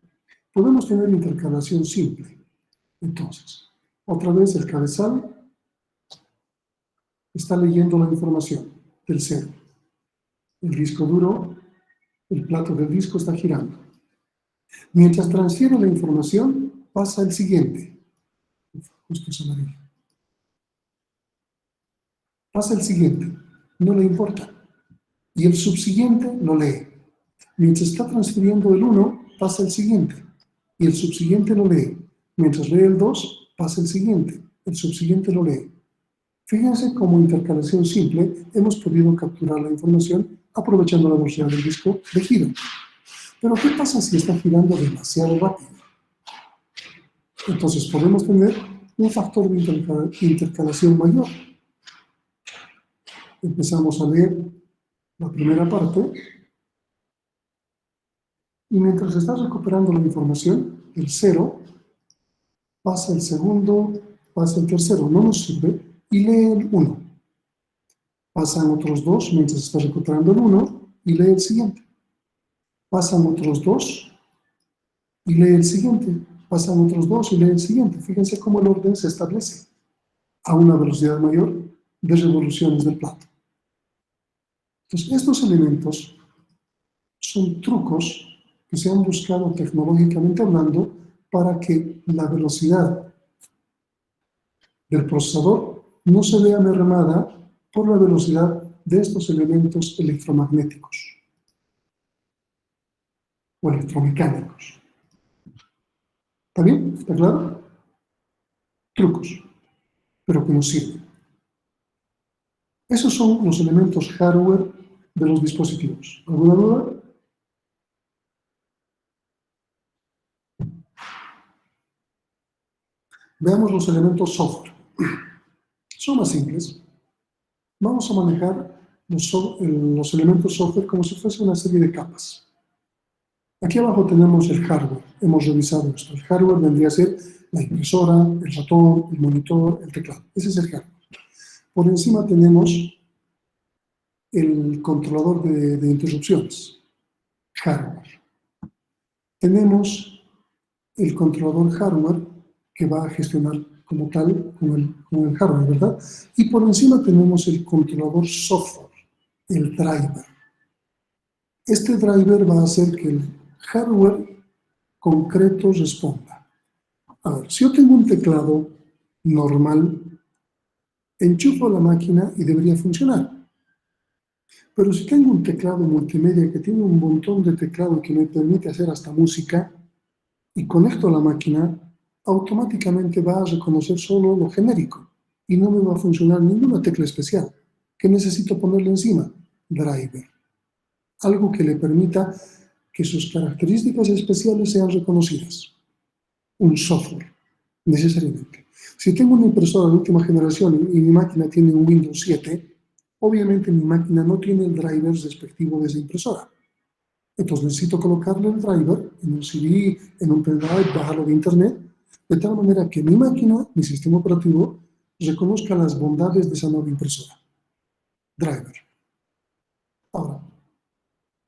Podemos tener intercalación simple. Entonces, otra vez el cabezal está leyendo la información del 0. El disco duro, el plato del disco está girando. Mientras transfiere la información, pasa el siguiente. Justo es amarillo. Pasa el siguiente, no le importa. Y el subsiguiente lo lee. Mientras está transfiriendo el 1, pasa el siguiente. Y el subsiguiente lo lee. Mientras lee el 2, pasa el siguiente. El subsiguiente lo lee. Fíjense cómo intercalación simple hemos podido capturar la información aprovechando la velocidad del disco de giro. Pero ¿qué pasa si está girando demasiado rápido? Entonces podemos tener un factor de intercalación mayor. Empezamos a leer la primera parte y mientras está recuperando la información, el 0 pasa el segundo, pasa el tercero, no nos sirve, y lee el 1. Pasan otros 2 mientras está recuperando el 1 y lee el siguiente. Pasan otros 2 y lee el siguiente. Pasan otros 2 y lee el siguiente. Fíjense cómo el orden se establece a una velocidad mayor de revoluciones del plato. Entonces, estos elementos son trucos que se han buscado tecnológicamente hablando para que la velocidad del procesador no se vea mermada por la velocidad de estos elementos electromagnéticos o electromecánicos. ¿Está bien? ¿Está claro? Trucos, pero que nos sirven. Esos son los elementos hardware de los dispositivos. ¿Alguna duda? Veamos los elementos software. Son más simples. Vamos a manejar los elementos software como si fuese una serie de capas. Aquí abajo tenemos el hardware. Hemos revisado esto. El hardware vendría a ser la impresora, el ratón, el monitor, el teclado. Ese es el hardware. Por encima tenemos el controlador de interrupciones, hardware. Tenemos el controlador hardware que va a gestionar como tal con el hardware, ¿verdad? Y por encima tenemos el controlador software, el driver. Este driver va a hacer que el hardware concreto responda. A ver, si yo tengo un teclado normal, enchufo la máquina y debería funcionar. Pero si tengo un teclado multimedia que tiene un montón de teclado que me permite hacer hasta música y conecto a la máquina, automáticamente va a reconocer solo lo genérico y no me va a funcionar ninguna tecla especial. ¿Qué necesito ponerle encima? Driver. Algo que le permita que sus características especiales sean reconocidas. Un software, necesariamente. Si tengo una impresora de última generación y mi máquina tiene un Windows 7, obviamente mi máquina no tiene el driver respectivo de esa impresora. Entonces necesito colocarle el driver en un CD, en un pendrive, bajarlo de internet, de tal manera que mi máquina, mi sistema operativo, reconozca las bondades de esa nueva impresora. Driver. Ahora,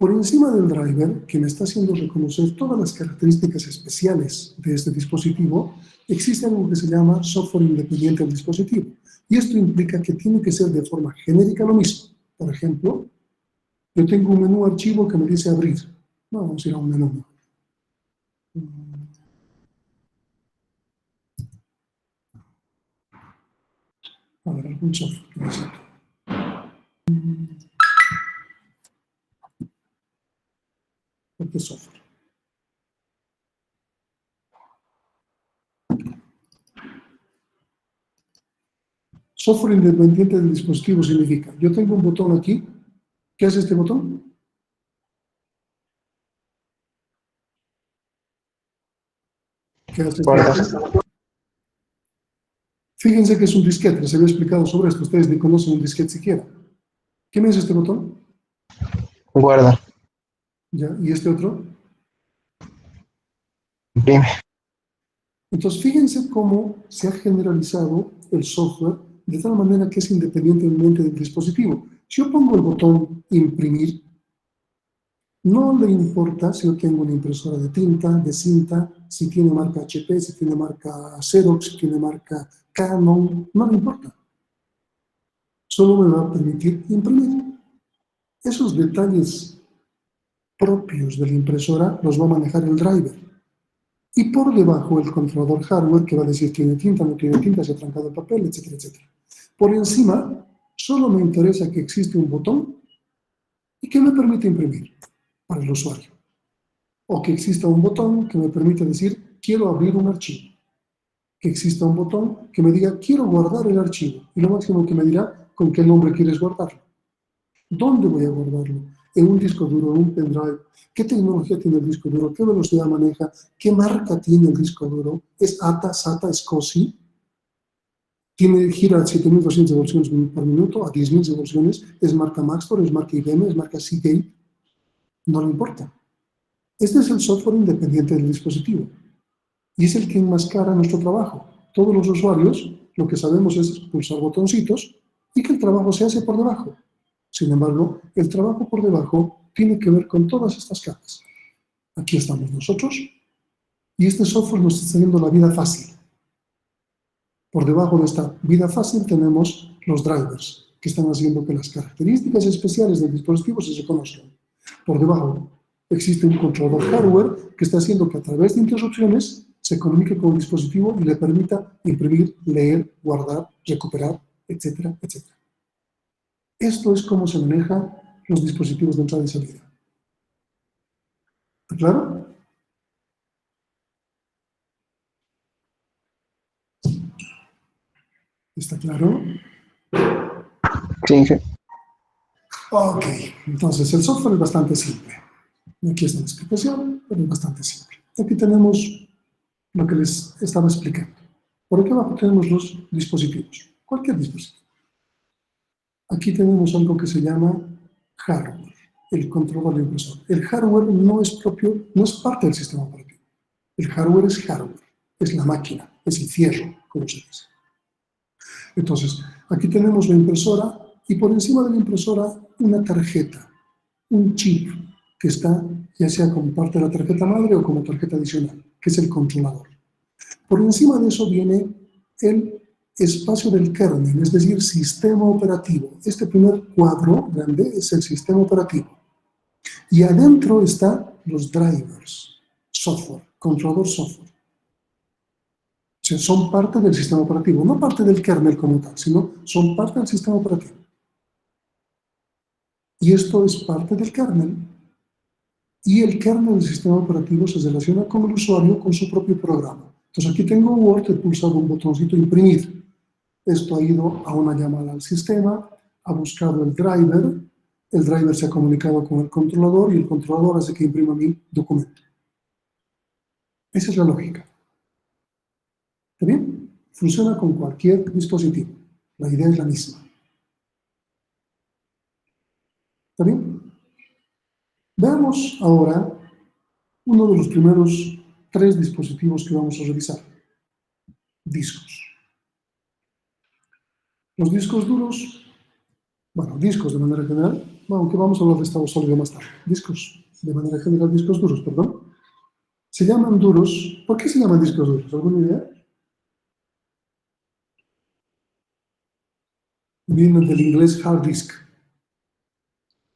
Por encima del driver, que me está haciendo reconocer todas las características especiales de este dispositivo, existe algo que se llama software independiente del dispositivo. Y esto implica que tiene que ser de forma genérica lo mismo. Por ejemplo, yo tengo un menú archivo que me dice abrir. Vamos a ir a un menú. A ver, algún software que necesito. ¿Qué software? Software independiente del dispositivo significa, yo tengo un botón aquí. ¿Qué hace este botón? ¿Qué hace este botón? Fíjense que es un disquete, les había explicado sobre esto, ustedes ni conocen un disquete siquiera. ¿Qué me hace este botón? Guarda. ¿Ya? ¿Y este otro? Imprime. Entonces, fíjense cómo se ha generalizado el software de tal manera que es independientemente del dispositivo. Si yo pongo el botón imprimir, no le importa si yo tengo una impresora de tinta, de cinta, si tiene marca HP, si tiene marca Xerox, si tiene marca Canon, no le importa. Solo me va a permitir imprimir. Esos detalles propios de la impresora los va a manejar el driver. Y por debajo el controlador hardware que va a decir tiene tinta, no tiene tinta, se ha trancado el papel, etcétera, etcétera. Por encima, solo me interesa que existe un botón y que me permite imprimir para el usuario. O que exista un botón que me permita decir quiero abrir un archivo. Que exista un botón que me diga quiero guardar el archivo. Y lo máximo que me dirá con qué nombre quieres guardarlo. ¿Dónde voy a guardarlo? ¿En un disco duro, en un pendrive? ¿Qué tecnología tiene el disco duro? ¿Qué velocidad maneja? ¿Qué marca tiene el disco duro? ¿Es ATA, SATA, SCSI? Gira a 7.200 revoluciones por minuto, a 10.000 revoluciones. ¿Es marca Maxtor? ¿Es marca IBM? ¿Es marca Seagate? No le importa. Este es el software independiente del dispositivo. Y es el que enmascara nuestro trabajo. Todos los usuarios lo que sabemos es pulsar botoncitos y que el trabajo se hace por debajo. Sin embargo, el trabajo por debajo tiene que ver con todas estas capas. Aquí estamos nosotros y este software nos está haciendo la vida fácil. Por debajo de esta vida fácil tenemos los drivers, que están haciendo que las características especiales del dispositivo se reconozcan. Por debajo existe un controlador hardware que está haciendo que a través de interrupciones se comunique con el dispositivo y le permita imprimir, leer, guardar, recuperar, etcétera, etcétera. Esto es cómo se manejan los dispositivos de entrada y salida. ¿Está claro? ¿Está claro? Sí, sí. Ok, entonces el software es bastante simple. Aquí está la explicación, pero es bastante simple. Aquí tenemos lo que les estaba explicando. Por aquí abajo tenemos los dispositivos, cualquier dispositivo. Aquí tenemos algo que se llama hardware, el controlador de impresor. El hardware no es propio, no es parte del sistema operativo. El hardware, es la máquina, es el fierro, como se dice. Entonces, aquí tenemos la impresora y por encima de la impresora una tarjeta, un chip que está ya sea como parte de la tarjeta madre o como tarjeta adicional, que es el controlador. Por encima de eso viene el espacio del kernel, es decir, sistema operativo. Este primer cuadro grande es el sistema operativo. Y adentro están los drivers, software, controlador software. O sea, son parte del sistema operativo, no parte del kernel como tal, sino son parte del sistema operativo. Y esto es parte del kernel. Y el kernel del sistema operativo se relaciona con el usuario con su propio programa. Entonces aquí tengo Word, he pulsado un botoncito imprimir. Esto ha ido a una llamada al sistema, ha buscado el driver se ha comunicado con el controlador y el controlador hace que imprima mi documento. Esa es la lógica. ¿Está bien? Funciona con cualquier dispositivo. La idea es la misma. ¿Está bien? Veamos ahora uno de los primeros 3 dispositivos que vamos a revisar. Discos. Los discos duros, bueno, discos de manera general, aunque vamos a hablar de estado sólido más tarde. Discos, de manera general, discos duros, perdón. Se llaman duros. ¿Por qué se llaman discos duros? ¿Alguna idea? Vienen del inglés hard disk,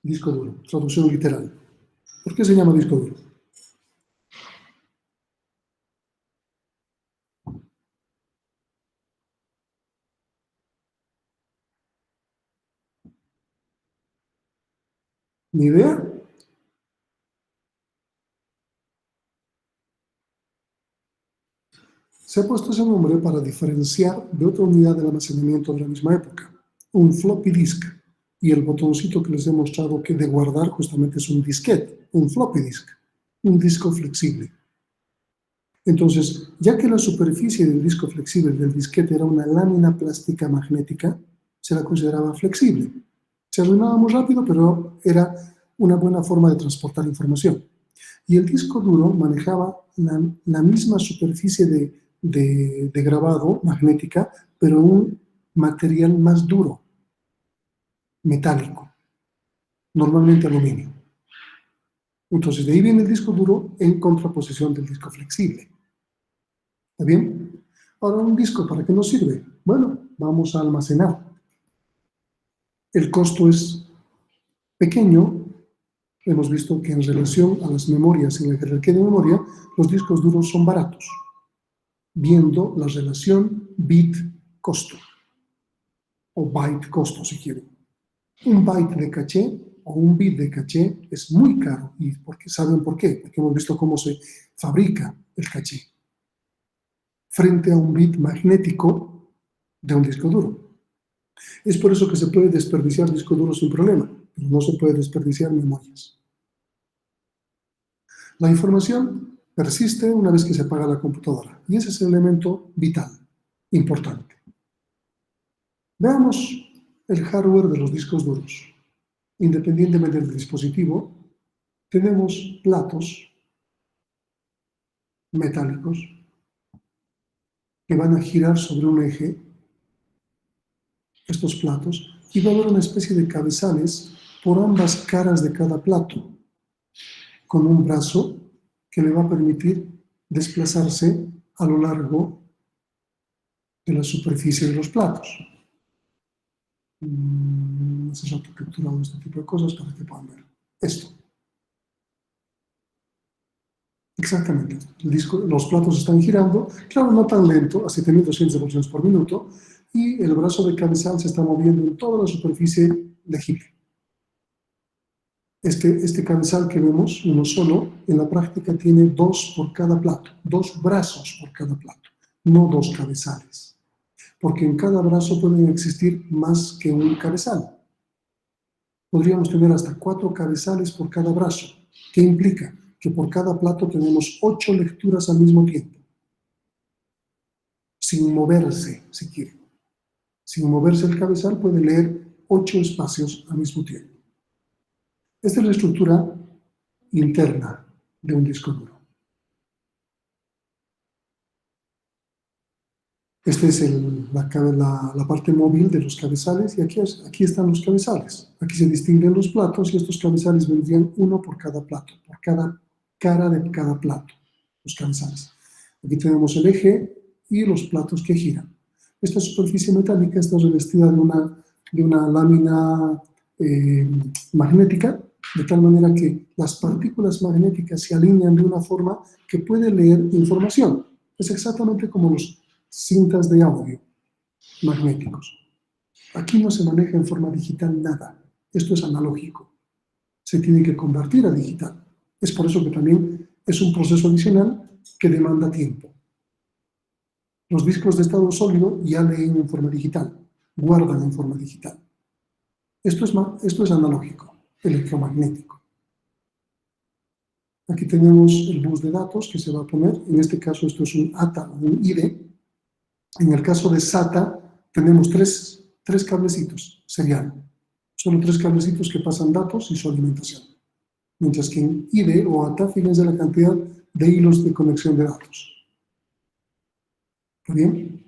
disco duro, traducción literal. ¿Por qué se llama disco duro? ¿Ni idea? Se ha puesto ese nombre para diferenciar de otra unidad de almacenamiento de la misma época, un floppy disk, y el botoncito que les he mostrado que de guardar justamente es un disquete, un floppy disk, un disco flexible. Entonces, ya que la superficie del disco flexible del disquete era una lámina plástica magnética, se la consideraba flexible. Se arruinaba muy rápido, pero era una buena forma de transportar información. Y el disco duro manejaba la misma superficie de grabado magnética, pero un material más duro, metálico, normalmente aluminio. Entonces, de ahí viene el disco duro en contraposición del disco flexible. ¿Está bien? Ahora, un disco, ¿para qué nos sirve? Bueno, vamos a almacenar. El costo es pequeño. Hemos visto que en relación a las memorias en la jerarquía de memoria, los discos duros son baratos, viendo la relación bit-costo, o byte-costo, si quieren. Un byte de caché o un bit de caché es muy caro. ¿Y saben por qué? Porque hemos visto cómo se fabrica el caché frente a un bit magnético de un disco duro. Es por eso que se puede desperdiciar disco duro sin problema, pero no se puede desperdiciar memorias. La información persiste una vez que se apaga la computadora, y ese es el elemento vital, importante. Veamos el hardware de los discos duros. Independientemente del dispositivo, tenemos platos metálicos que van a girar sobre un eje, estos platos, y va a haber una especie de cabezales por ambas caras de cada plato, con un brazo que le va a permitir desplazarse a lo largo de la superficie de los platos. Hace rato he capturado este tipo de cosas para que puedan ver esto. Exactamente. Los platos están girando, claro, no tan lento, a 7.200 revoluciones por minuto, y el brazo de cabezal se está moviendo en toda la superficie legible. Este cabezal que vemos, uno solo, en la práctica tiene dos por cada plato, dos brazos por cada plato, no dos cabezales, porque en cada brazo pueden existir más que un cabezal. Podríamos tener hasta 4 cabezales por cada brazo. ¿Qué implica? Que por cada plato tenemos 8 lecturas al mismo tiempo, sin moverse, si quieren. Sin moverse el cabezal puede leer 8 espacios al mismo tiempo. Esta es la estructura interna de un disco duro. Esta es la parte móvil de los cabezales, y aquí están los cabezales. Aquí se distinguen los platos, y estos cabezales vendrían uno por cada plato, por cada cara de cada plato, los cabezales. Aquí tenemos el eje y los platos que giran. Esta superficie metálica está revestida de una lámina magnética, de tal manera que las partículas magnéticas se alinean de una forma que puede leer información. Es exactamente como los cintas de audio magnéticos. Aquí no se maneja en forma digital nada. Esto es analógico. Se tiene que convertir a digital. Es por eso que también es un proceso adicional que demanda tiempo. Los discos de estado sólido ya leen en forma digital, guardan en forma digital. Esto es analógico, electromagnético. Aquí tenemos el bus de datos que se va a poner. En este caso esto es un ATA o un IDE. En el caso de SATA tenemos tres cablecitos serial. Solo 3 cablecitos que pasan datos y su alimentación. Mientras que en IDE o ATA, fíjense la cantidad de hilos de conexión de datos. ¿Está bien?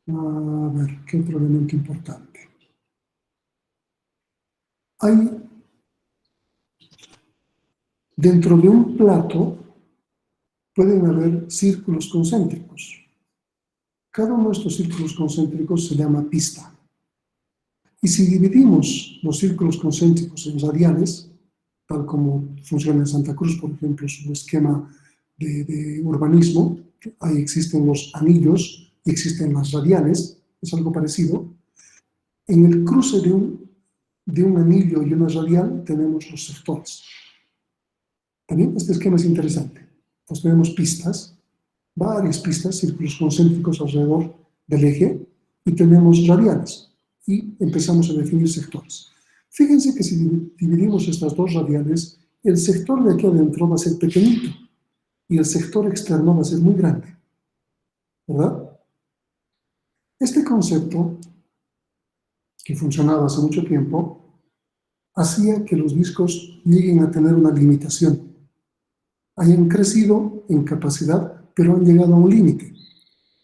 A ver, ¿qué otro elemento importante? Hay, dentro de un plato, pueden haber círculos concéntricos. Cada uno de estos círculos concéntricos se llama pista. Y si dividimos los círculos concéntricos en radiales, tal como funciona en Santa Cruz, por ejemplo, su esquema de urbanismo, ahí existen los anillos y existen las radiales, es algo parecido. En el cruce de un anillo y una radial tenemos los sectores. También este esquema es interesante. Pues tenemos pistas, varias pistas, círculos concéntricos alrededor del eje, y tenemos radiales, y empezamos a definir sectores. Fíjense que si dividimos estas dos radiales, el sector de aquí adentro va a ser pequeñito, y el sector externo va a ser muy grande, ¿verdad? Este concepto, que funcionaba hace mucho tiempo, hacía que los discos lleguen a tener una limitación. Hayan crecido en capacidad, pero han llegado a un límite.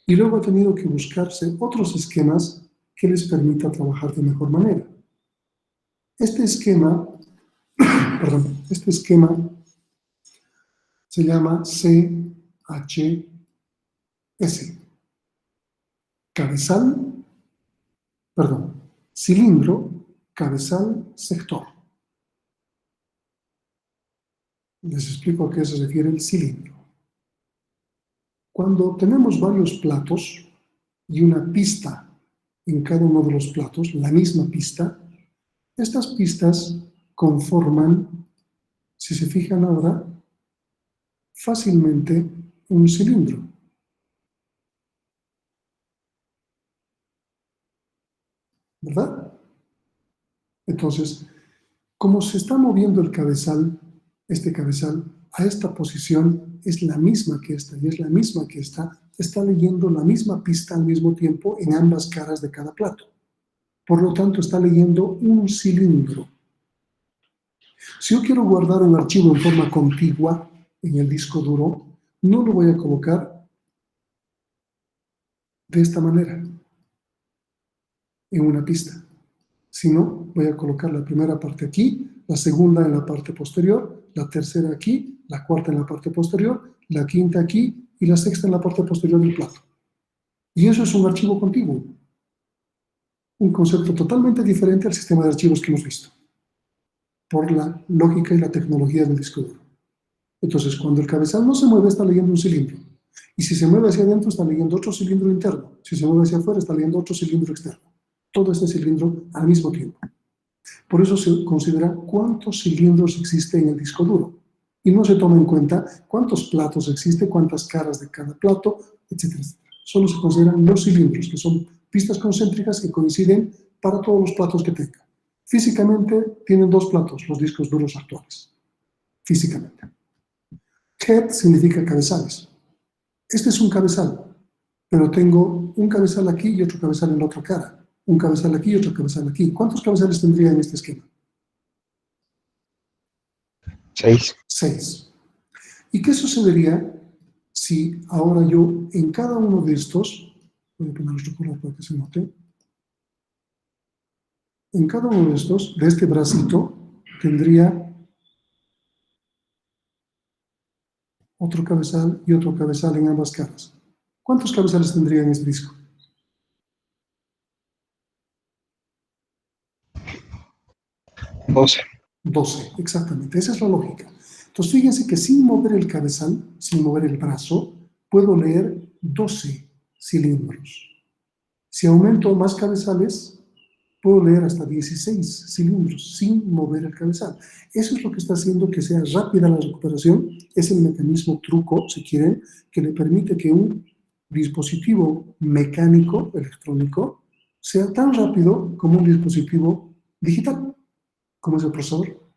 Y luego ha tenido que buscarse otros esquemas que les permita trabajar de mejor manera. Este esquema se llama CHS. Cilindro, cabezal, sector. Les explico a qué se refiere el cilindro. Cuando tenemos varios platos y una pista en cada uno de los platos, la misma pista, estas pistas conforman, si se fijan ahora, fácilmente un cilindro. ¿Verdad? Entonces, como se está moviendo el cabezal, este cabezal, a esta posición es la misma que esta y es la misma que esta, está leyendo la misma pista al mismo tiempo en ambas caras de cada plato. Por lo tanto, está leyendo un cilindro. Si yo quiero guardar un archivo en forma contigua en el disco duro, no lo voy a colocar de esta manera, en una pista, sino voy a colocar la primera parte aquí, la segunda en la parte posterior, la tercera aquí, la cuarta en la parte posterior, la quinta aquí y la sexta en la parte posterior del plato. Y eso es un archivo contiguo, un concepto totalmente diferente al sistema de archivos que hemos visto, por la lógica y la tecnología del disco duro. Entonces, cuando el cabezal no se mueve, está leyendo un cilindro. Y si se mueve hacia adentro, está leyendo otro cilindro interno. Si se mueve hacia afuera, está leyendo otro cilindro externo. Todo este cilindro al mismo tiempo. Por eso se considera cuántos cilindros existe en el disco duro. Y no se toma en cuenta cuántos platos existe, cuántas caras de cada plato, etcétera, etcétera. Solo se consideran los cilindros, que son pistas concéntricas que coinciden para todos los platos que tenga. Físicamente tienen dos platos los discos duros actuales. Físicamente. Head significa cabezales. Este es un cabezal, pero tengo un cabezal aquí y otro cabezal en la otra cara. Un cabezal aquí y otro cabezal aquí. ¿Cuántos cabezales tendría en este esquema? 6. 6. ¿Y qué sucedería si ahora yo en cada uno de estos, voy a poner otro color para que se note, en cada uno de estos, de este bracito, tendría otro cabezal y otro cabezal en ambas caras? ¿Cuántos cabezales tendría en este disco? 12. 12, exactamente. Esa es la lógica. Entonces, fíjense que sin mover el cabezal, sin mover el brazo, puedo leer 12 cilindros. Si aumento más cabezales, puedo leer hasta 16 cilindros sin mover el cabezal. Eso es lo que está haciendo que sea rápida la recuperación. Es el mecanismo truco, si quieren, que le permite que un dispositivo mecánico, electrónico, sea tan rápido como un dispositivo digital, como es el procesador.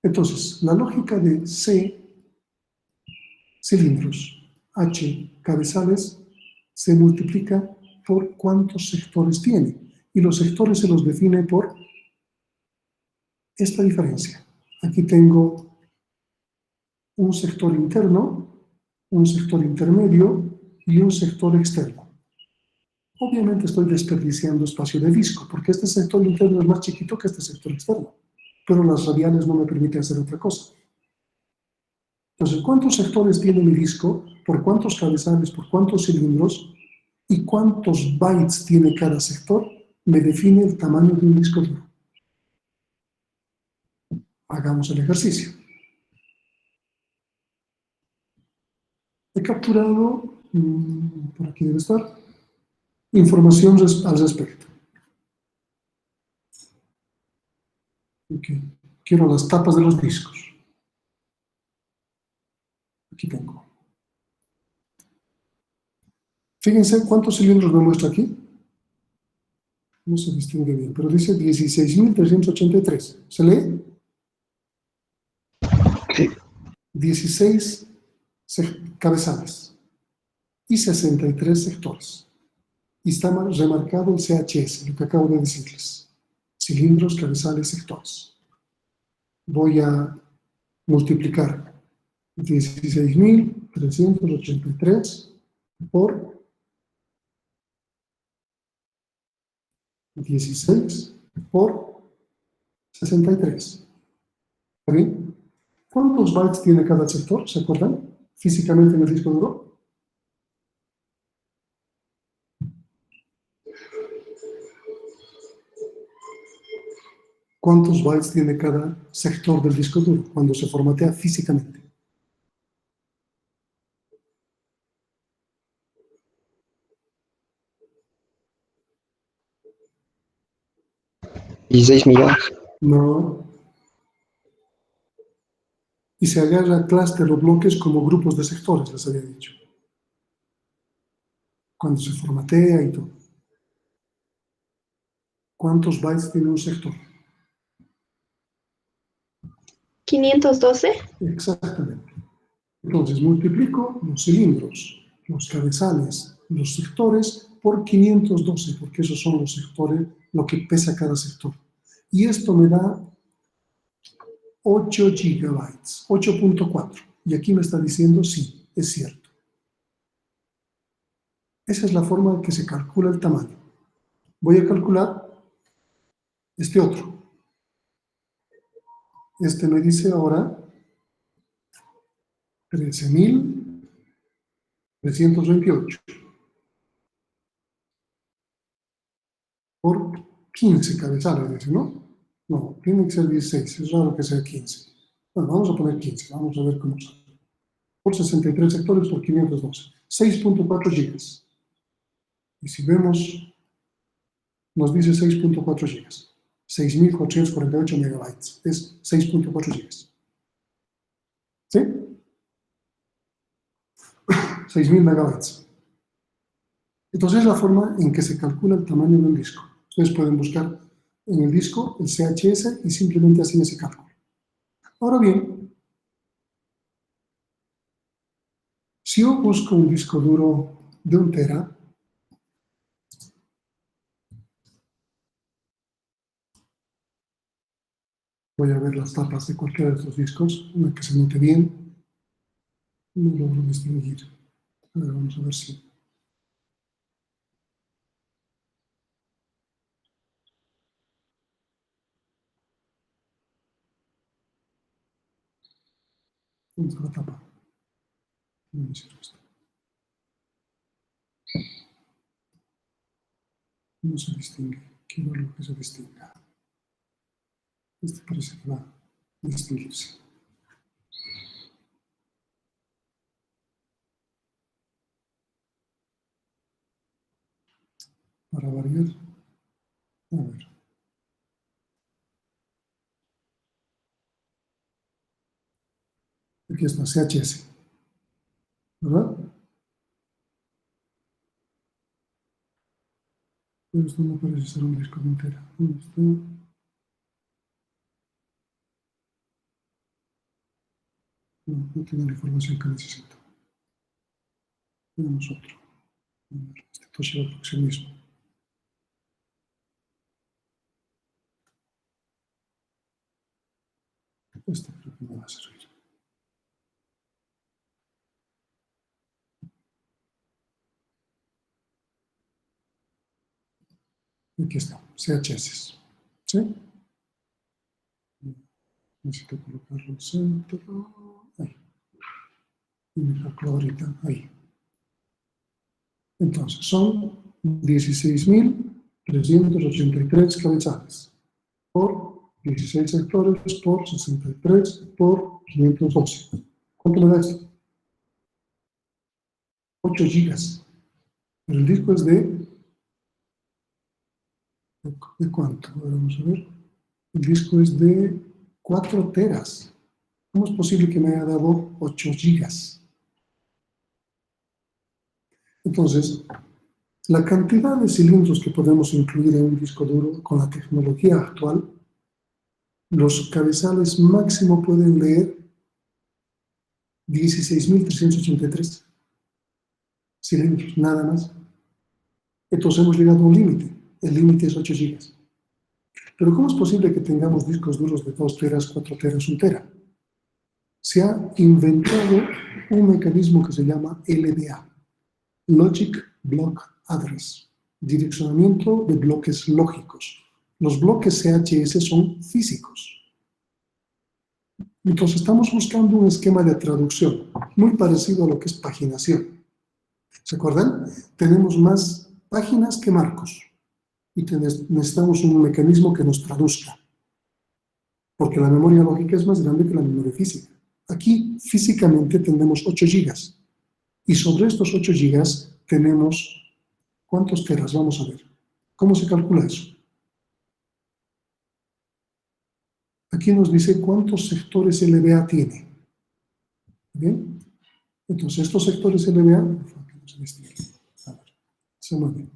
Entonces, la lógica de C, cilindros, H, cabezales, se multiplica por cuántos sectores tiene. Y los sectores se los define por esta diferencia. Aquí tengo un sector interno, un sector intermedio y un sector externo. Obviamente estoy desperdiciando espacio de disco, porque este sector interno es más chiquito que este sector externo, pero las radiales no me permiten hacer otra cosa. Entonces, ¿cuántos sectores tiene mi disco? ¿Por cuántos cabezales? ¿Por cuántos cilindros? ¿Y cuántos bytes tiene cada sector? Me define el tamaño de un disco duro. Hagamos el ejercicio. He capturado, por aquí debe estar, información al respecto. Okay. Quiero las tapas de los discos. Aquí tengo. Fíjense cuántos cilindros me muestra aquí. No se distingue bien, pero dice 16.383. ¿Se lee? Sí. 16 cabezales y 63 sectores. Y está remarcado el CHS, lo que acabo de decirles. Cilindros, cabezales, sectores. Voy a multiplicar 16.383 por 16 por 63. ¿Está bien? ¿Cuántos bytes tiene cada sector? ¿Se acuerdan? Físicamente en el disco duro. ¿Cuántos bytes tiene cada sector del disco duro cuando se formatea físicamente? $16 millones. No. Y se agarra clúster o bloques como grupos de sectores, les había dicho. Cuando se formatea y todo. ¿Cuántos bytes tiene un sector? 512. Exactamente. Entonces multiplico los cilindros, los cabezales, los sectores por 512, porque esos son los sectores, lo que pesa cada sector. Y esto me da 8 gigabytes, 8.4. Y aquí me está diciendo sí, es cierto. Esa es la forma en que se calcula el tamaño. Voy a calcular este otro. Este me dice ahora 13.328 por 15 cabezales, dice, ¿no? No, tiene que ser 16, es raro que sea 15. Bueno, vamos a poner 15, vamos a ver cómo sale. Por 63 sectores por 512, 6.4 gigas. Y si vemos, nos dice 6.4 gigas. 6.448 megabytes, es 6.4 gigas. ¿Sí? 6.000 megabytes. Entonces es la forma en que se calcula el tamaño de un disco. Ustedes pueden buscar en el disco el CHS y simplemente hacen ese cálculo. Ahora bien, si yo busco un disco duro de 1 tera, voy a ver las tapas de cualquiera de estos discos, una que se note bien, no logro distinguir. A ver, vamos a ver si... ¿Dónde está la tapa? No me sirve esto. No se distingue. Quiero algo que se distinga. Este parece que va a distinguirse. Para variar, a ver. Aquí está, CHS, ¿verdad? Pero esto no parece ser un disco entero. ¿Dónde está? No, no tiene la información que necesito. Tenemos otro. Este Toshiba Proxionismo. Este creo que no va a servir. Aquí está, CHS. ¿Sí? Necesito colocarlo al centro. Ahí. Y mirarlo ahorita. Ahí. Entonces, son 16.383 cabezales por 16 sectores por 63 por 512. ¿Cuánto me da esto? 8 gigas. Pero el disco es ¿de cuánto? Ahora vamos a ver. El disco es de 4 teras. ¿Cómo es posible que me haya dado 8 gigas? Entonces, la cantidad de cilindros que podemos incluir en un disco duro con la tecnología actual, los cabezales máximo pueden leer 16.383 cilindros, nada más. Entonces hemos llegado a un límite. El límite es 8 gigas. Pero ¿cómo es posible que tengamos discos duros de 2 teras, 4 teras, 1 tera? Se ha inventado un mecanismo que se llama LBA, Logic Block Address, direccionamiento de bloques lógicos. Los bloques CHS son físicos. Entonces estamos buscando un esquema de traducción muy parecido a lo que es paginación. ¿Se acuerdan? Tenemos más páginas que marcos y necesitamos un mecanismo que nos traduzca, porque la memoria lógica es más grande que la memoria física. Aquí físicamente tenemos 8 gigas y sobre estos 8 gigas tenemos ¿cuántos teras? Vamos a ver. ¿Cómo se calcula eso? Aquí nos dice cuántos sectores LBA tiene. ¿Bien? Entonces estos sectores LBA, a ver, se mueven.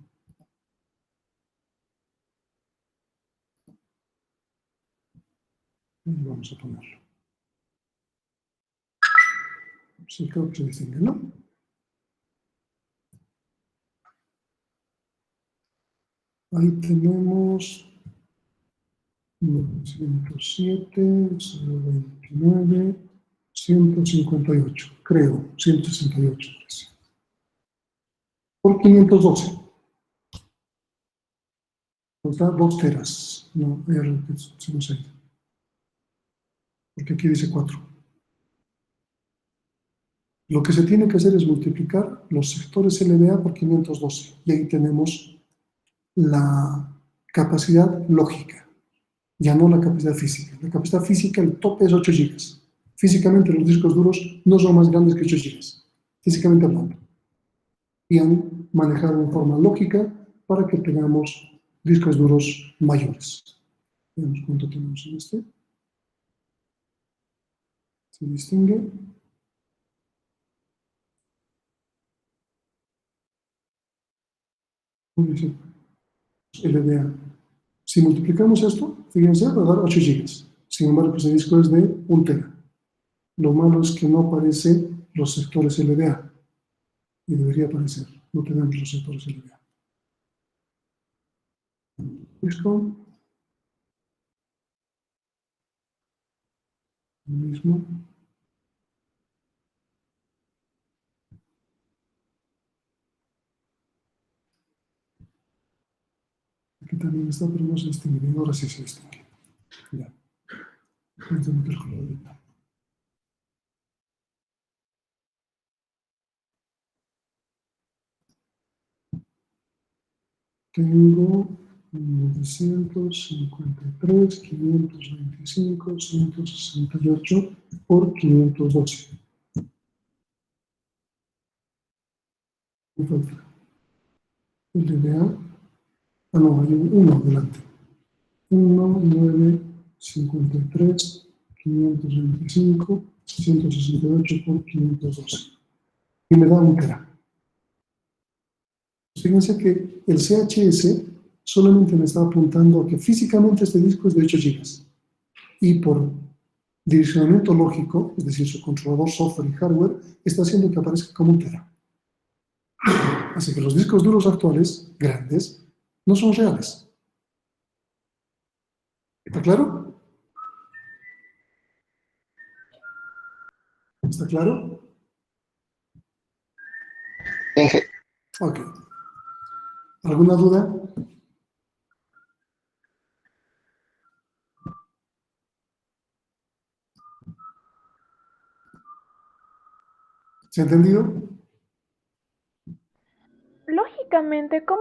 Y vamos a ponerlo. Sí, creo que se distingue, ¿no? Ahí tenemos 107, 029, 158, creo, 168. Por 512. Nos da 2 teras. No, se nos ha ido. Porque aquí dice 4. Lo que se tiene que hacer es multiplicar los sectores LBA por 512. Y ahí tenemos la capacidad lógica, ya no la capacidad física. La capacidad física, el tope es 8 gigas. Físicamente los discos duros no son más grandes que 8 gigas, físicamente hablando. Y han manejado en forma lógica para que tengamos discos duros mayores. Veamos cuánto tenemos en este. Se distingue. LDA. Si multiplicamos esto, fíjense, va a dar 8 gigas. Sin embargo, ese disco es de 1 tera. Lo malo es que no aparecen los sectores LDA. Y debería aparecer. No tenemos los sectores LDA. Disco. Lo mismo. Aquí también está, pero no se distingue. Ahora sí se distingue. Ya. Voy a meter el color ahorita. Tengo 953, 525, 168 por 512. Me falta LDA. Ah, no, hay un 1 delante. 1, 9, 53, 525, 168 por 512. Y me da 1 tera. Fíjense que el CHS solamente me está apuntando a que físicamente este disco es de 8 gigas. Y por direccionamiento lógico, es decir, su controlador software y hardware, está haciendo que aparezca como 1 tera. Así que los discos duros actuales, grandes, no son reales. ¿Está claro? ¿Está claro? Inge, Ok. ¿Alguna duda? ¿Se ha entendido? Lógicamente, ¿cómo